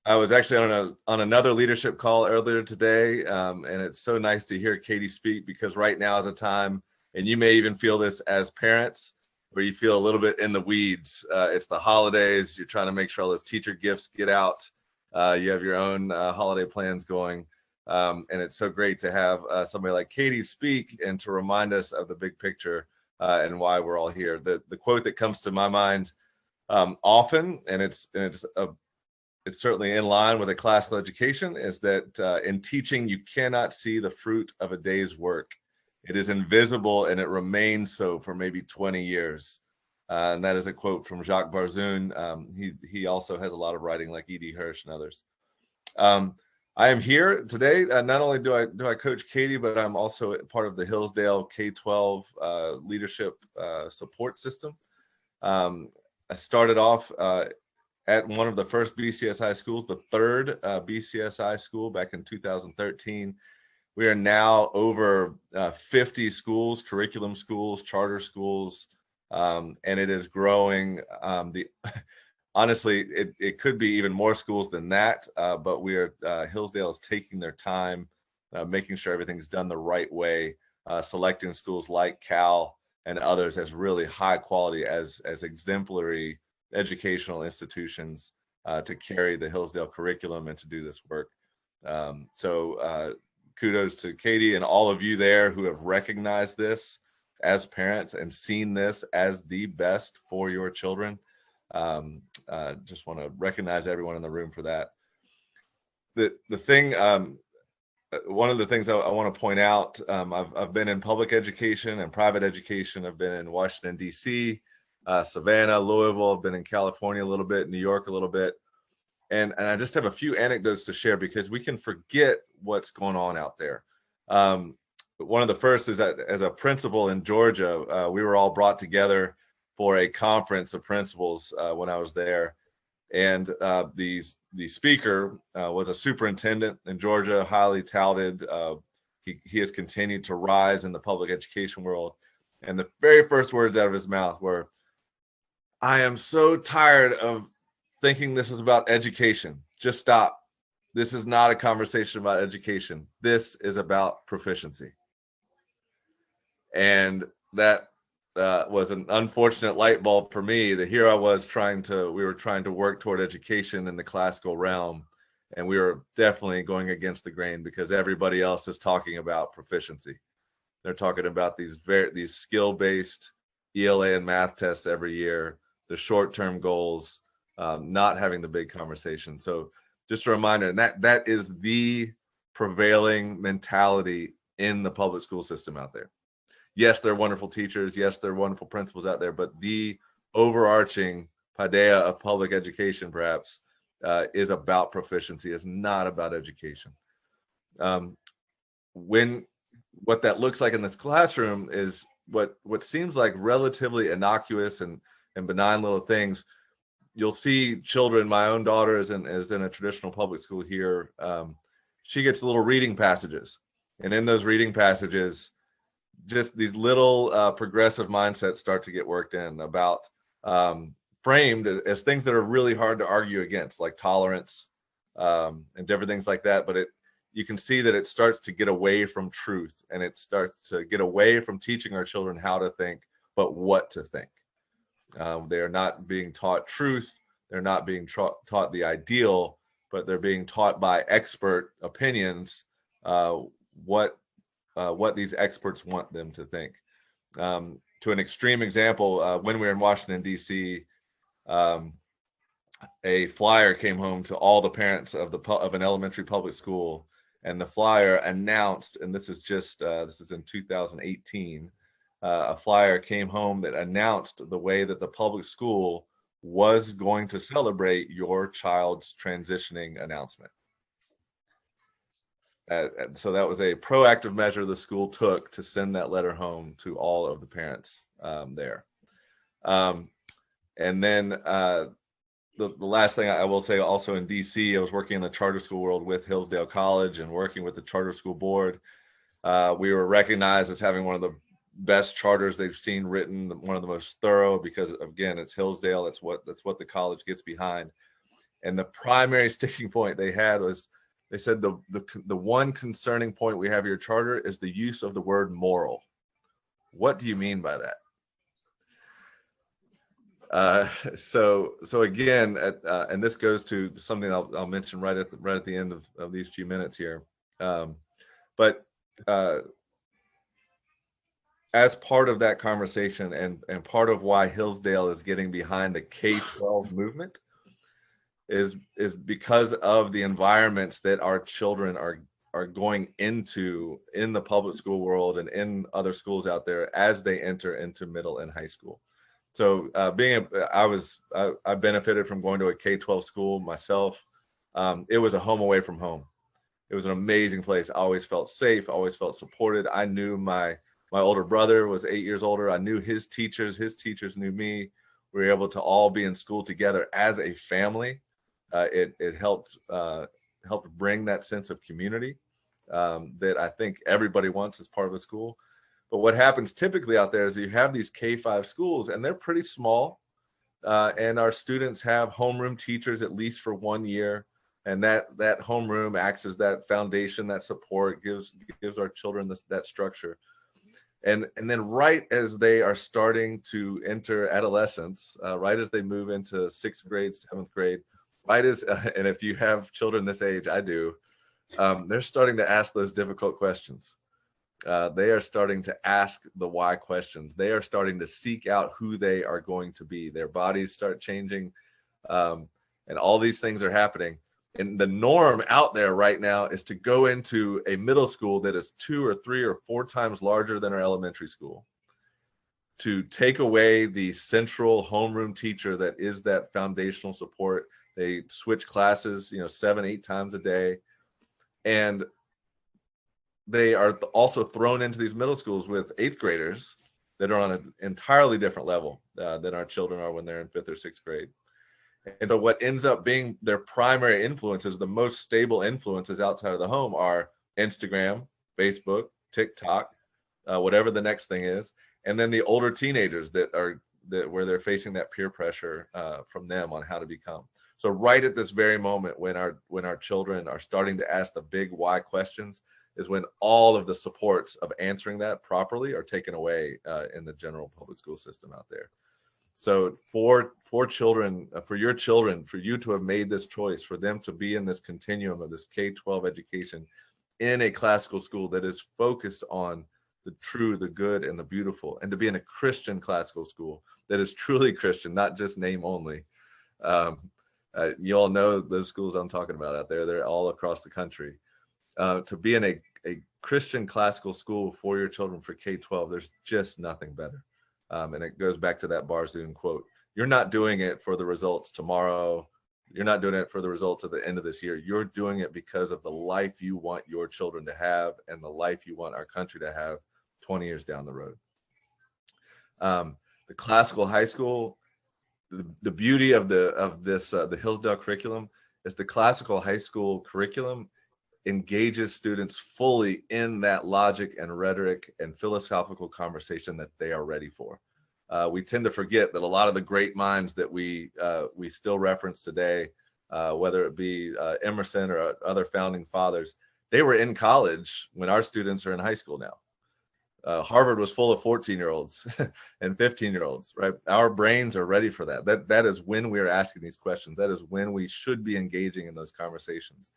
I was actually on another leadership call earlier today, and it's so nice to hear Katy speak, because right now is a time, and you may even feel this as parents, where you feel a little bit in the weeds. It's the holidays. You're trying to make sure all those teacher gifts get out. You have your own holiday plans going, and it's so great to have somebody like Katy speak and to remind us of the big picture and why we're all here. The quote that comes to my mind often, and it's certainly in line with a classical education, is that in teaching, you cannot see the fruit of a day's work. It is invisible, and it remains so for maybe 20 years. And that is a quote from Jacques Barzun. He also has a lot of writing, like E.D. Hirsch and others. I am here today. Not only do I coach Katy, but I'm also part of the Hillsdale K-12 leadership support system. I started off at one of the first BCSI schools, the third BCSI school back in 2013. We are now over 50 schools, curriculum schools, charter schools, and it is growing. Honestly, it could be even more schools than that, but Hillsdale is taking their time, making sure everything's done the right way, selecting schools like Cal and others as really high quality, as exemplary educational institutions to carry the Hillsdale curriculum and to do this work. So kudos to Katy and all of you there who have recognized this as parents and seen this as the best for your children. Just want to recognize everyone in the room for that. The thing, one of the things I want to point out, I've been in public education and private education. I've been in Washington, D.C., Savannah, Louisville. I've been in California a little bit, New York a little bit. And I just have a few anecdotes to share because we can forget what's going on out there. One of the first is that as a principal in Georgia, we were all brought together for a conference of principals when I was there. And the speaker was a superintendent in Georgia, highly touted. He has continued to rise in the public education world. And the very first words out of his mouth were, "I am so tired of thinking this is about education. Just stop. This is not a conversation about education. This is about proficiency." And that was an unfortunate light bulb for me, that here I was we were trying to work toward education in the classical realm. And we were definitely going against the grain because everybody else is talking about proficiency. They're talking about these skill-based ELA and math tests every year, the short-term goals, not having the big conversation. So just a reminder, and that is the prevailing mentality in the public school system out there. Yes, there are wonderful teachers. Yes, there are wonderful principals out there, but the overarching paideia of public education perhaps is about proficiency. It's not about education. What that looks like in this classroom is what seems like relatively innocuous and benign little things. You'll see children. My own daughter is in a traditional public school here. She gets little reading passages, and in those reading passages, just these little progressive mindsets start to get worked in about framed as things that are really hard to argue against, like tolerance and different things like that. But you can see that it starts to get away from truth, and it starts to get away from teaching our children how to think, but what to think. They are not being taught truth. They're not being taught the ideal, but they're being taught by expert opinions what these experts want them to think. To an extreme example, when we were in Washington, D.C., a flyer came home to all the parents of an elementary public school, and the flyer announced, and this is in 2018, a flyer came home that announced the way that the public school was going to celebrate your child's transitioning announcement. So that was a proactive measure the school took to send that letter home to all of the parents there. And then the last thing I will say, also in DC, I was working in the charter school world with Hillsdale College and working with the charter school board. We were recognized as having one of the best charters they've seen written, one of the most thorough, because again, it's Hillsdale. That's what the college gets behind. And the primary sticking point they had was, they said the one concerning point we have in your charter is the use of the word moral. What do you mean by that? So again, and this goes to something I'll mention right at the end of these few minutes here. But as part of that conversation, and part of why Hillsdale is getting behind the K-12 movement is because of the environments that our children are going into in the public school world and in other schools out there as they enter into middle and high school. So I benefited from going to a K-12 school myself. It was a home away from home. It was an amazing place. I always felt safe, always felt supported. I knew my older brother was 8 years older. I knew his teachers knew me. We were able to all be in school together as a family. It helped bring that sense of community that I think everybody wants as part of a school. But what happens typically out there is you have these K-5 schools, and they're pretty small, and our students have homeroom teachers at least for 1 year, and that homeroom acts as that foundation, that support, gives our children that structure. And then right as they are starting to enter adolescence, right as they move into 6th grade, 7th grade, and if you have children this age, I do, they're starting to ask those difficult questions. They are starting to ask the why questions. They are starting to seek out who they are going to be. Their bodies start changing, and all these things are happening. And the norm out there right now is to go into a middle school that is 2 or 3 or 4 times larger than our elementary school, to take away the central homeroom teacher that is that foundational support. They switch classes, 7, 8 times a day. And they are also thrown into these middle schools with 8th graders that are on an entirely different level than our children are when they're in 5th or 6th grade. And so what ends up being their primary influences, the most stable influences outside of the home, are Instagram, Facebook, TikTok, whatever the next thing is. And then the older teenagers where they're facing that peer pressure from them on how to become. So right at this very moment, when our children are starting to ask the big why questions, is when all of the supports of answering that properly are taken away in the general public school system out there. So for children, for your children, for you to have made this choice, for them to be in this continuum of this K-12 education in a classical school that is focused on the true, the good, and the beautiful, and to be in a Christian classical school that is truly Christian, not just name only. You all know those schools I'm talking about out there. They're all across the country. To be in a Christian classical school for your children for K-12, there's just nothing better. And it goes back to that Barzun quote. You're not doing it for the results tomorrow. You're not doing it for the results at the end of this year. You're doing it because of the life you want your children to have and the life you want our country to have 20 years down the road. The classical high school, the beauty of the Hillsdale curriculum is the classical high school curriculum engages students fully in that logic and rhetoric and philosophical conversation that they are ready for. We tend to forget that a lot of the great minds that we still reference today, whether it be Emerson or other founding fathers, they were in college when our students are in high school now. Harvard was full of 14-year-olds and 15-year-olds, right? Our brains are ready for that. That is when we are asking these questions. That is when we should be engaging in those conversations.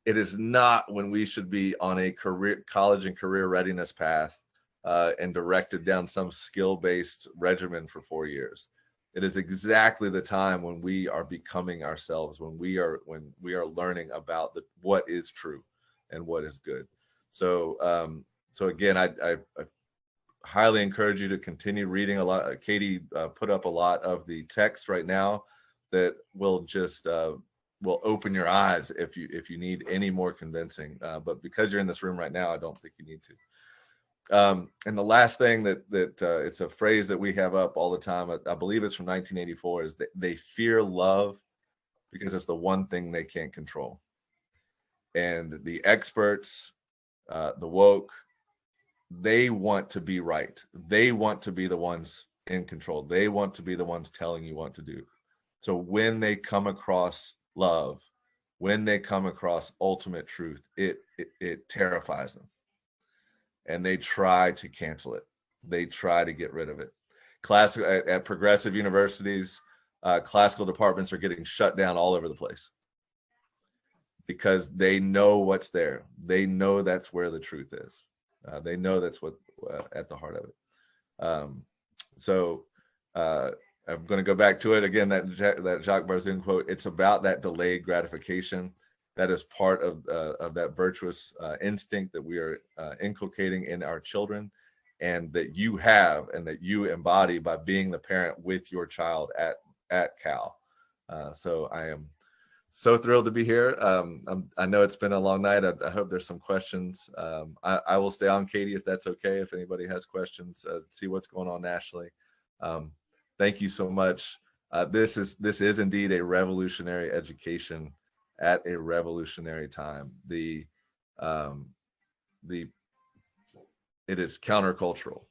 It is not when we should be on a college and career readiness path and directed down some skill-based regimen for 4 years. It is exactly the time when we are becoming ourselves, when we are learning about what is true and what is good. So again, I highly encourage you to continue reading a lot. Katy put up a lot of the text right now that will just will open your eyes if you need any more convincing. But because you're in this room right now, I don't think you need to. And the last thing that it's a phrase that we have up all the time. I believe it's from 1984. Is that they fear love because it's the one thing they can't control. And the experts, the woke, they want to be right. They want to be the ones in control. They want to be the ones telling you what to do. So when they come across love, when they come across ultimate truth, it terrifies them. And they try to cancel it. They try to get rid of it. At progressive universities, classical departments are getting shut down all over the place because they know what's there. They know that's where the truth is. They know that's what at the heart of it. So I'm going to go back to it again. That Jacques Barzun quote. It's about that delayed gratification. That is part of that virtuous instinct that we are inculcating in our children, and that you have and that you embody by being the parent with your child at Cal. So I am so thrilled to be here. I know it's been a long night. I hope there's some questions. I will stay on, Katy, if that's okay. If anybody has questions, see what's going on nationally. Thank you so much. This is indeed a revolutionary education at a revolutionary time. It is countercultural,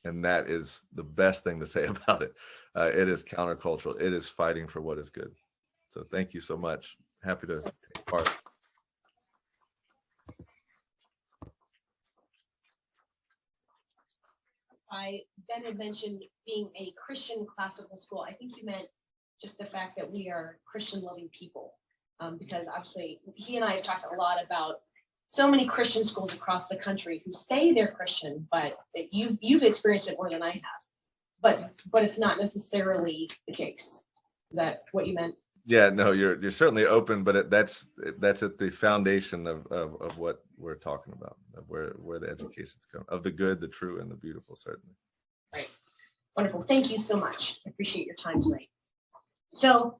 and that is the best thing to say about it. It is countercultural. It is fighting for what is good. So thank you so much. Happy to take part.
Ben had mentioned being a Christian classical school. I think you meant just the fact that we are Christian loving people, because obviously he and I have talked a lot about so many Christian schools across the country who say they're Christian, but you've experienced it more than I have, but it's not necessarily the case. Is that what you meant?
Yeah, no, you're certainly open, but that's at the foundation of what we're talking about, of where the education's coming, of the good, the true, and the beautiful, certainly.
Right. Wonderful. Thank you so much. I appreciate your time tonight. So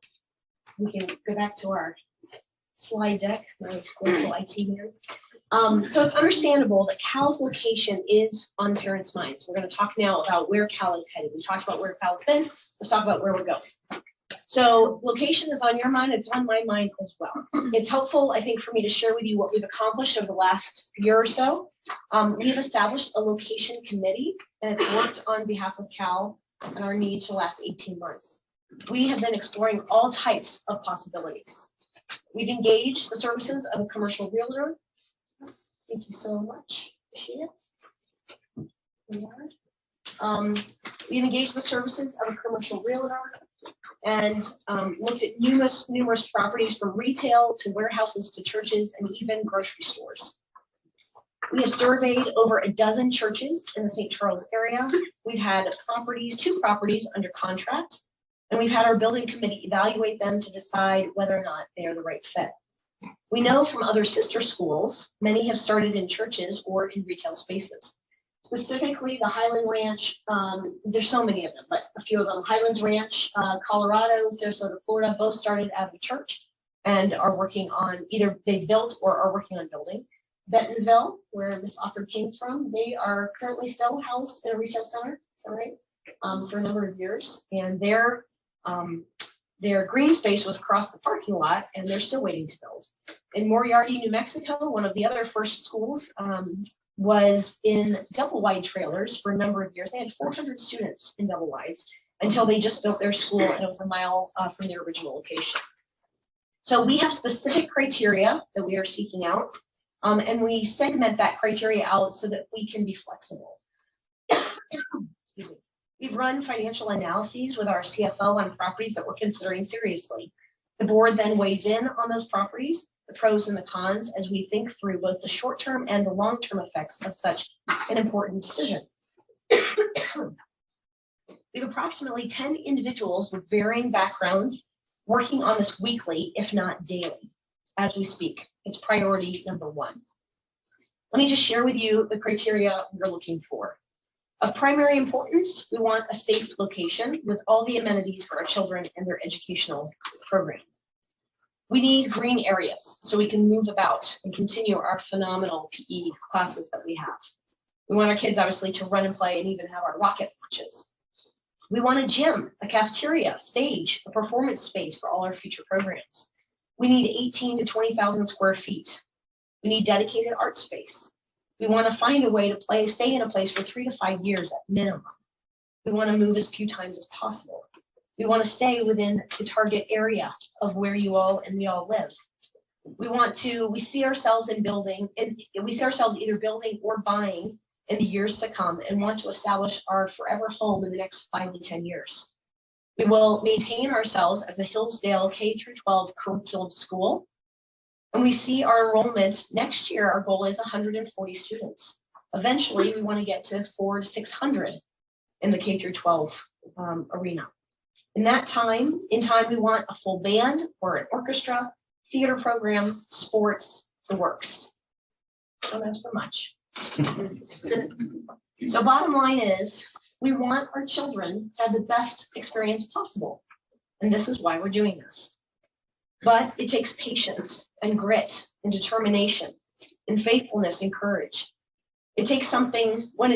we can go back to our slide deck, my wonderful IT here. So it's understandable that Cal's location is on parents' minds. We're going to talk now about where Cal is headed. We talked about where Cal's been. Let's talk about where we're going. So location is on your mind. It's on my mind as well. It's helpful, I think, for me to share with you what we've accomplished over the last year or so. We have established a location committee, and it's worked on behalf of Cal and our needs for the last 18 months. We have been exploring all types of possibilities. We've engaged the services of a commercial realtor. Thank you so much. Appreciate it. We've engaged the services of a commercial realtor and looked at numerous properties from retail to warehouses to churches and even grocery stores. We have surveyed over a dozen churches in the St. Charles area. We've had two properties under contract, and we've had our building committee evaluate them to decide whether or not they are the right fit. We know from other sister schools, many have started in churches or in retail spaces. Specifically, the Highland Ranch, there's so many of them, but a few of them, Highlands Ranch, Colorado, Sarasota, Florida, both started out of a church and are working on either they built or are working on building. Bentonville, where Ms. Offord came from, they are currently still housed in a retail center, is that right? For a number of years, and their green space was across the parking lot, and they're still waiting to build. In Moriarty, New Mexico, one of the other first schools was in double wide trailers for a number of years. They had 400 students in double wides until they just built their school, and it was a mile from their original location. So we have specific criteria that we are seeking out, and we segment that criteria out so that we can be flexible. Excuse me. We've run financial analyses with our CFO on properties that we're considering seriously. The board then weighs in on those properties, the pros and the cons, as we think through both the short-term and the long-term effects of such an important decision. We have approximately 10 individuals with varying backgrounds working on this weekly, if not daily, as we speak. It's priority number one. Let me just share with you the criteria we're looking for. Of primary importance, we want a safe location with all the amenities for our children and their educational program. We need green areas so we can move about and continue our phenomenal PE classes that we have. We want our kids obviously to run and play and even have our rocket launches. We want a gym, a cafeteria, stage, a performance space for all our future programs. We need 18 to 20,000 square feet. We need dedicated art space. We want to find a way to stay in a place for 3 to 5 years at minimum. We want to move as few times as possible. We want to stay within the target area of where you all and we all live. We see ourselves in building, and we see ourselves either building or buying in the years to come and want to establish our forever home in the next 5 to 10 years. We will maintain ourselves as a Hillsdale K-12 curriculum school. And we see our enrollment next year, our goal is 140 students. Eventually, we want to get to 400 to 600 in the K-12 arena. In time, we want a full band or an orchestra, theater program, sports, the works. Don't ask for much. So bottom line is, we want our children to have the best experience possible. And this is why we're doing this. But it takes patience and grit and determination and faithfulness and courage. It takes something when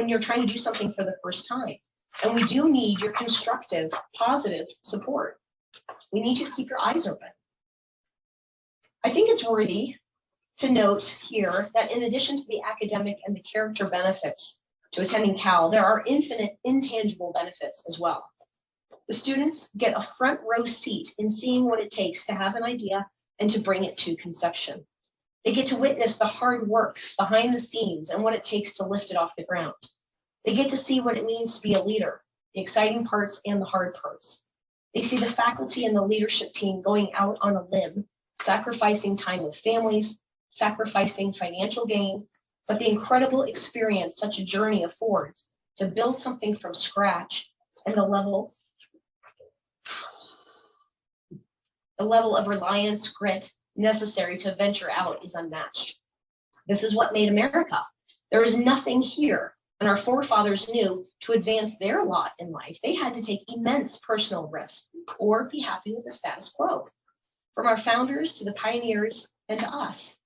you're trying to do something for the first time. And we do need your constructive, positive support. We need you to keep your eyes open. I think it's worthy to note here that in addition to the academic and the character benefits to attending Cal, there are infinite intangible benefits as well. The students get a front row seat in seeing what it takes to have an idea and to bring it to conception. They get to witness the hard work behind the scenes and what it takes to lift it off the ground. They get to see what it means to be a leader, the exciting parts and the hard parts. They see the faculty and the leadership team going out on a limb, sacrificing time with families, sacrificing financial gain, but the incredible experience such a journey affords to build something from scratch and the level of reliance, grit necessary to venture out is unmatched. This is what made America. There is nothing here, and our forefathers knew to advance their lot in life, they had to take immense personal risk or be happy with the status quo. From our founders to the pioneers and to us,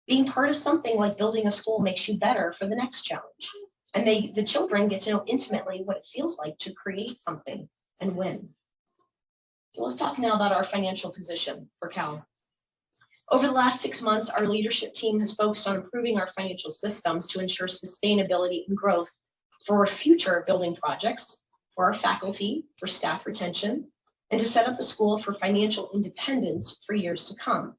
being part of something like building a school makes you better for the next challenge. And the children get to know intimately what it feels like to create something and win. So let's talk now about our financial position for Cal. Over the last 6 months, our leadership team has focused on improving our financial systems to ensure sustainability and growth for future building projects, for our faculty, for staff retention, and to set up the school for financial independence for years to come.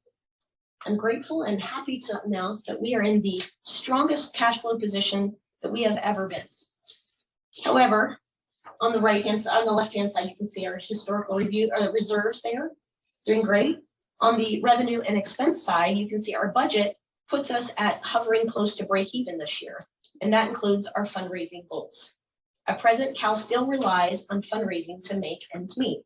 I'm grateful and happy to announce that we are in the strongest cash flow position that we have ever been. However, on the left-hand side, you can see our historical reserves there, doing great. On the revenue and expense side, you can see our budget puts us at hovering close to break even this year, and that includes our fundraising goals. At present, Cal still relies on fundraising to make ends meet.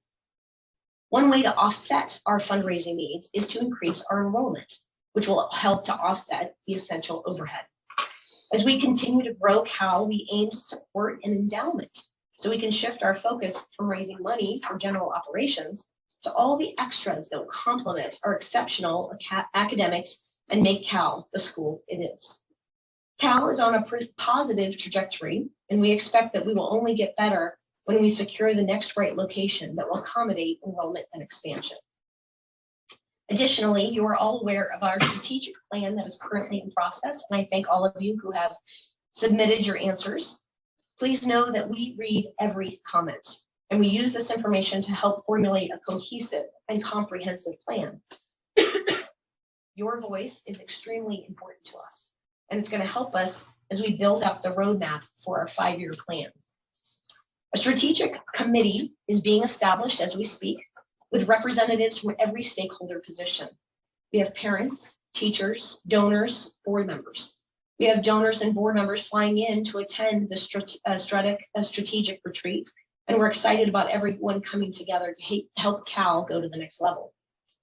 One way to offset our fundraising needs is to increase our enrollment, which will help to offset the essential overhead. As we continue to grow Cal, we aim to support an endowment so we can shift our focus from raising money for general operations to all the extras that will complement our exceptional academics and make Cal the school it is. Cal is on a positive trajectory, and we expect that we will only get better when we secure the next right location that will accommodate enrollment and expansion. Additionally, you are all aware of our strategic plan that is currently in process, and I thank all of you who have submitted your answers. Please know that we read every comment, and we use this information to help formulate a cohesive and comprehensive plan. Your voice is extremely important to us, and it's going to help us as we build out the roadmap for our 5-year plan. A strategic committee is being established as we speak with representatives from every stakeholder position. We have parents, teachers, donors, board members. We have donors and board members flying in to attend the strategic retreat, and we're excited about everyone coming together to help Cal go to the next level.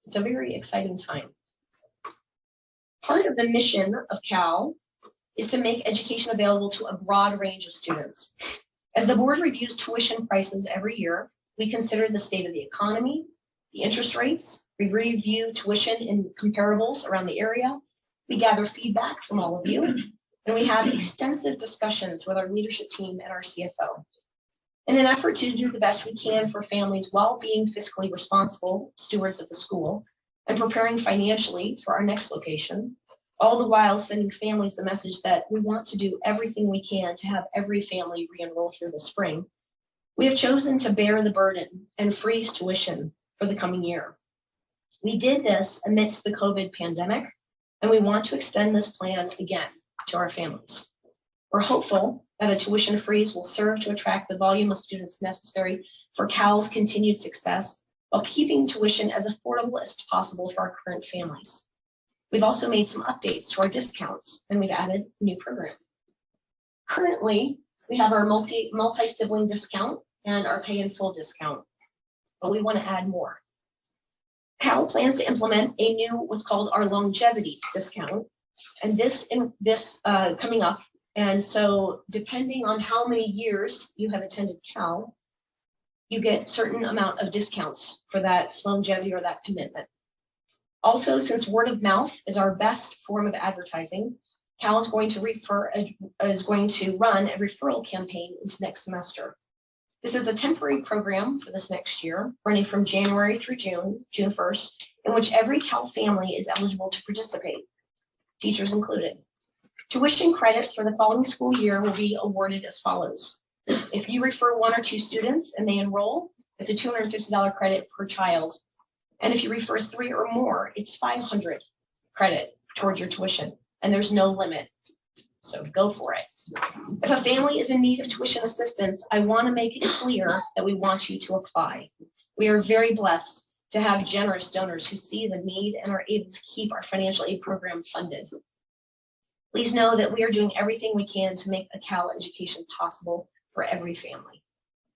It's a very exciting time. Part of the mission of Cal is to make education available to a broad range of students. As the board reviews tuition prices every year, we consider the state of the economy, the interest rates, we review tuition in comparables around the area, we gather feedback from all of you, and we have extensive discussions with our leadership team and our CFO. In an effort to do the best we can for families while being fiscally responsible stewards of the school and preparing financially for our next location, all the while sending families the message that we want to do everything we can to have every family re-enroll here this spring, we have chosen to bear the burden and freeze tuition for the coming year. We did this amidst the COVID pandemic, and we want to extend this plan again to our families. We're hopeful that a tuition freeze will serve to attract the volume of students necessary for Cal's continued success while keeping tuition as affordable as possible for our current families. We've also made some updates to our discounts, and we've added a new program. Currently, we have our multi-sibling discount and our pay in full discount, but we want to add more. Cal plans to implement a new, what's called our longevity discount, and this coming up. And so depending on how many years you have attended Cal, you get certain amount of discounts for that longevity or that commitment. Also, since word of mouth is our best form of advertising, Cal is going to run a referral campaign into next semester. This is a temporary program for this next year, running from January through June 1st, in which every Cal family is eligible to participate, teachers included. Tuition credits for the following school year will be awarded as follows. If you refer 1 or 2 students and they enroll, it's a $250 credit per child. And if you refer 3 or more, it's 500 credit towards your tuition, and there's no limit. So go for it. If a family is in need of tuition assistance, I want to make it clear that we want you to apply. We are very blessed to have generous donors who see the need and are able to keep our financial aid program funded. Please know that we are doing everything we can to make a Cal education possible for every family.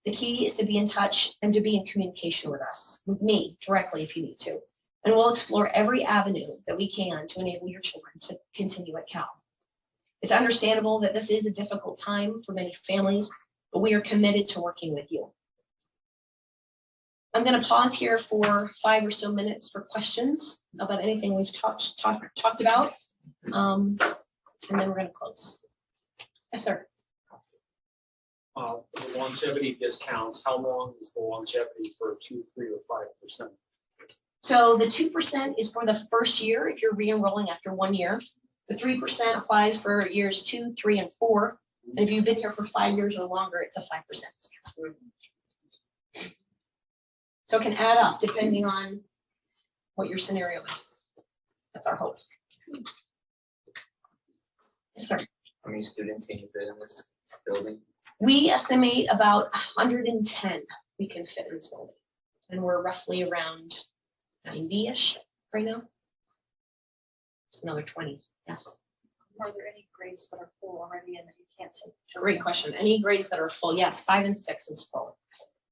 The key is to be in touch and to be in communication with us, with me directly if you need to. And we'll explore every avenue that we can to enable your children to continue at Cal. It's understandable that this is a difficult time for many families, but we are committed to working with you. I'm going to pause here for 5 or so minutes for questions about anything we've talked about, and then we're going to close. Yes, sir.
The longevity discounts, how long is the longevity for 2, 3, or 5%?
So the 2% is for the first year if you're re-enrolling after 1 year. The 3% applies for years 2, 3, and 4. And if you've been here for 5 years or longer, it's a 5% discount. So it can add up depending on what your scenario is. That's our hope. Yes, sir.
How many students can you fit in this building?
We estimate about 110 we can fit in this building. And we're roughly around 90-ish right now. It's another 20, yes.
Are there any grades that are full already and that you can't take?
Great question. Any grades that are full? Yes, 5 and 6 is full.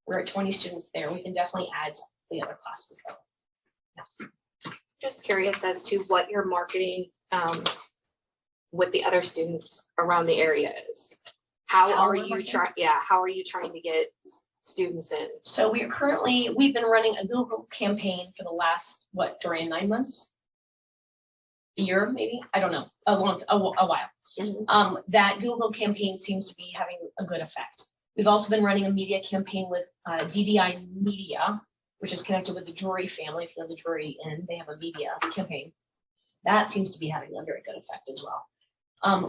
We're at 20 students there. We can definitely add the other classes though. Yes.
Just curious as to what your marketing with the other students around the area is. How are you trying? Yeah, how are you trying to get students in?
So we've been running a Google campaign for the last, Dorian, 9 months? A year, maybe? I don't know. A while.
Mm-hmm.
That Google campaign seems to be having a good effect. We've also been running a media campaign with DDI Media, which is connected with the Drury family. If you know the Drury Inn, they have a media campaign. That seems to be having a very good effect as well.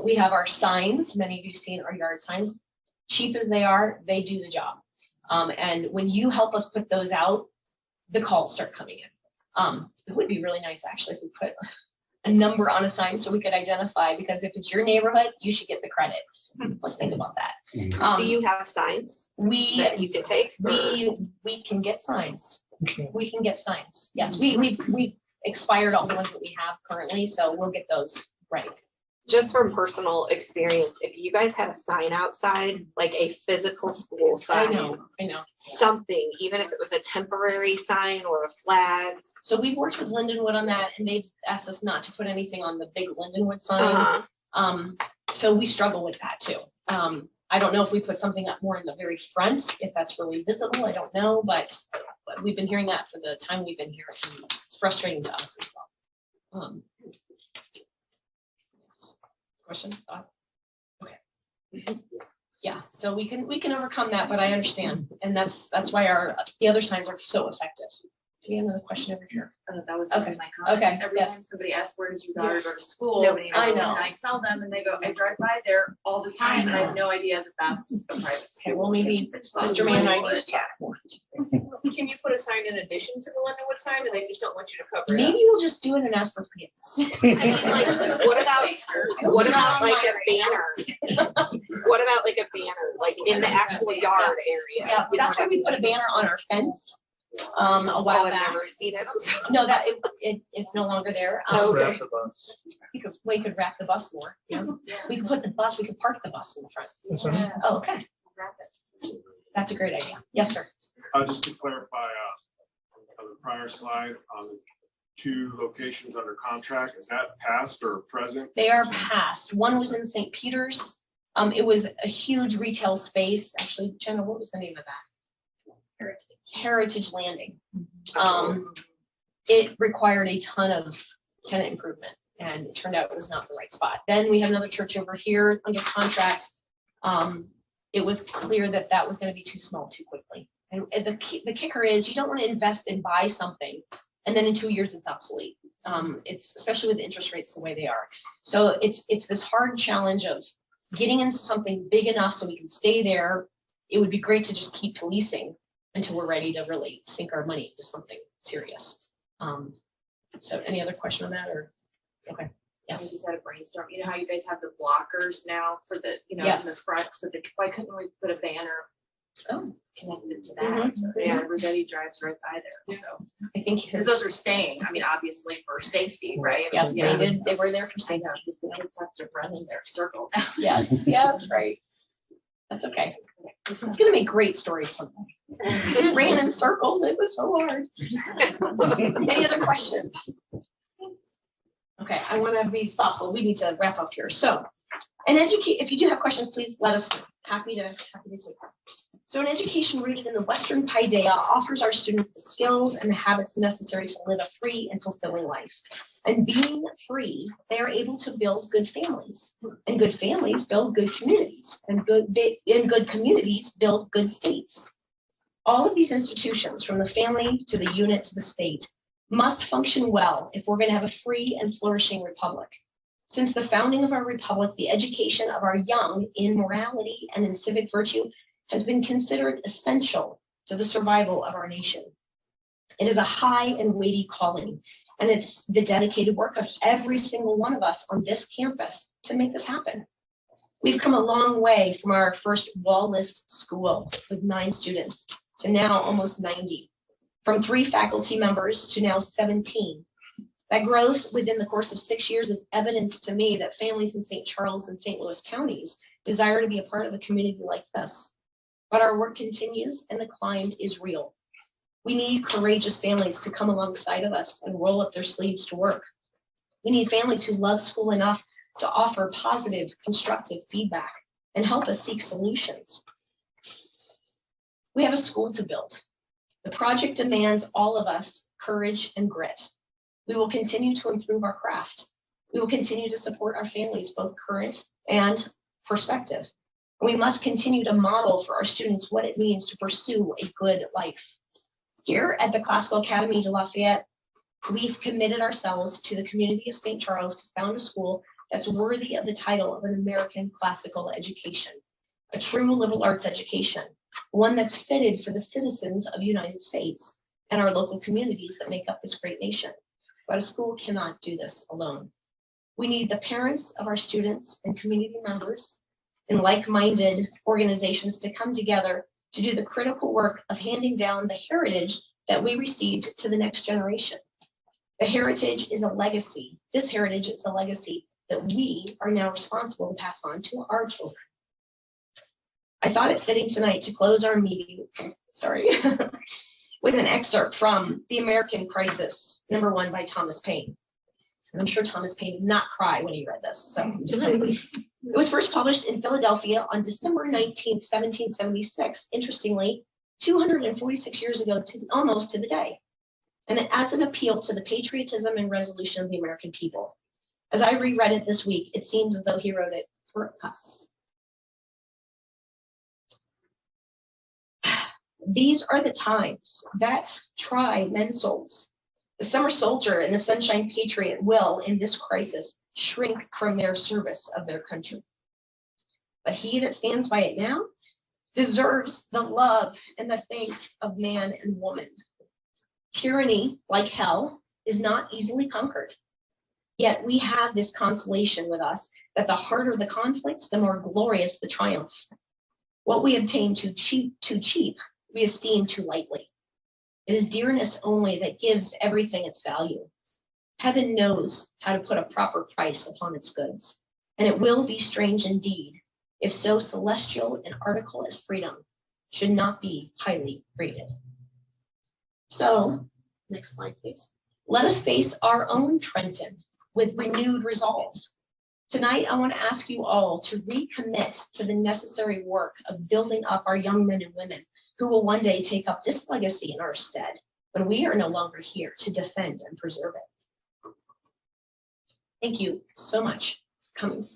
We have our signs. Many of you have seen our yard signs. Cheap as they are, they do the job. And when you help us put those out, the calls start coming in. It would be really nice actually if we put a number on a sign so we could identify, because if it's your neighborhood, you should get the credit. Let's think about that.
Do you have signs that you can take?
We can get signs. We can get signs. Yes, we expired all the ones that we have currently, so we'll get those ready.
Just from personal experience, if you guys had a sign outside, like a physical school sign,
I know.
something, even if it was a temporary sign or a flag.
So we've worked with Lindenwood on that, and they've asked us not to put anything on the big Lindenwood sign. So we struggle with that too. I don't know if we put something up more in the very front, if that's really visible, I don't know, but we've been hearing that for the time we've been here, and it's frustrating to us as well. Question? Thought? Okay. Yeah, so we can overcome that, but I understand, and that's why the other signs are so effective. Do you have another question over here?
That was
okay.
My comment.
Okay.
Every time somebody asks where does your daughter go to school,
Nobody knows.
I know.
I tell them, and they go, "I drive by there all the time, and I have no idea that that's a private school."
Okay, well maybe Mr. Mann and I need to chat more.
Can you put a sign in addition to the Lindenwood sign, and they just don't want you to cover it?
Maybe we'll just do it and ask for forgiveness.
I mean, like, what about like a banner? What about like a banner, like in the actual yard area?
Yeah, that's why we put a banner on our fence a while
I've
back.
never seen it.
No, that it's no longer there.
Wrap the bus.
We could wrap the bus more. Yeah. We could put the bus. We could park the bus in the front.
That's right.
Oh, okay. That's a great idea. Yes, sir.
Just to clarify, on the prior slide, on the 2 locations under contract, is that past or present?
They are past. One was in St. Peter's. It was a huge retail space. Actually, Jenna, what was the name of that? Heritage Landing. it required a ton of tenant improvement, and it turned out it was not the right spot. Then we had another church over here under contract. It was clear that that was going to be too small too quickly. And the kicker is you don't want to invest and buy something and then in 2 years it's obsolete. It's especially with interest rates the way they are. So it's this hard challenge of getting into something big enough so we can stay there. It would be great to just keep leasing until we're ready to really sink our money into something serious. So any other question on that, or okay?
I
Yes.
just had a brainstorm. You know how you guys have the blockers now for the, in the
Yes.
front, so why couldn't we put a banner
Oh,
connected to that? Yeah, everybody drives right by there, so.
I think
Because those are staying, I mean, obviously for safety, right?
yes,
Yeah.
they did. They were there for
I
safety.
know, because the kids have to run in their circle.
Yes, yeah, that's right. That's okay. It's gonna make great stories someday. It ran in circles. It was so hard. Any other questions? Okay, I want to be thoughtful. We need to wrap up here. So, if you do have questions, please let us know. Happy to take them. So an education rooted in the Western Paideia offers our students the skills and the habits necessary to live a free and fulfilling life. And being free, they are able to build good families. And good families build good communities. And good communities build good states. All of these institutions, from the family to the unit to the state, must function well if we're going to have a free and flourishing republic. Since the founding of our republic, the education of our young in morality and in civic virtue has been considered essential to the survival of our nation. It is a high and weighty calling, and it's the dedicated work of every single one of us on this campus to make this happen. We've come a long way from our first wall-less school with 9 students to now almost 90, from 3 faculty members to now 17. That growth within the course of 6 years is evidence to me that families in St. Charles and St. Louis counties desire to be a part of a community like this. But our work continues and the climb is real. We need courageous families to come alongside of us and roll up their sleeves to work. We need families who love school enough to offer positive, constructive feedback and help us seek solutions. We have a school to build. The project demands all of us courage and grit. We will continue to improve our craft. We will continue to support our families, both current and prospective. We must continue to model for our students what it means to pursue a good life. Here at the Classical Academy de Lafayette, we've committed ourselves to the community of St. Charles to found a school that's worthy of the title of an American classical education, a true liberal arts education, one that's fitted for the citizens of the United States and our local communities that make up this great nation. But a school cannot do this alone. We need the parents of our students and community members and like-minded organizations to come together to do the critical work of handing down the heritage that we received to the next generation. The heritage is a legacy. This heritage is a legacy that we are now responsible to pass on to our children. I thought it fitting tonight to close our meeting, with an excerpt from The American Crisis, #1 by Thomas Payne. And I'm sure Thomas Payne did not cry when he read this. So I'm just saying. It was first published in Philadelphia on December 19th, 1776, interestingly, 246 years ago, almost to the day. And as an appeal to the patriotism and resolution of the American people. As I reread it this week, it seems as though he wrote it for us. These are the times that try men's souls. The summer soldier and the sunshine patriot will, in this crisis, shrink from their service of their country. But he that stands by it now deserves the love and the thanks of man and woman. Tyranny, like hell, is not easily conquered. Yet we have this consolation with us that the harder the conflict, the more glorious the triumph. What we obtain too cheap, we esteem too lightly. It is dearness only that gives everything its value. Heaven knows how to put a proper price upon its goods, and it will be strange indeed if so celestial an article as freedom should not be highly rated. So, next slide, please. Let us face our own Trenton with renewed resolve. Tonight, I want to ask you all to recommit to the necessary work of building up our young men and women who will one day take up this legacy in our stead. when we are no longer here to defend and preserve it. Thank you so much for coming.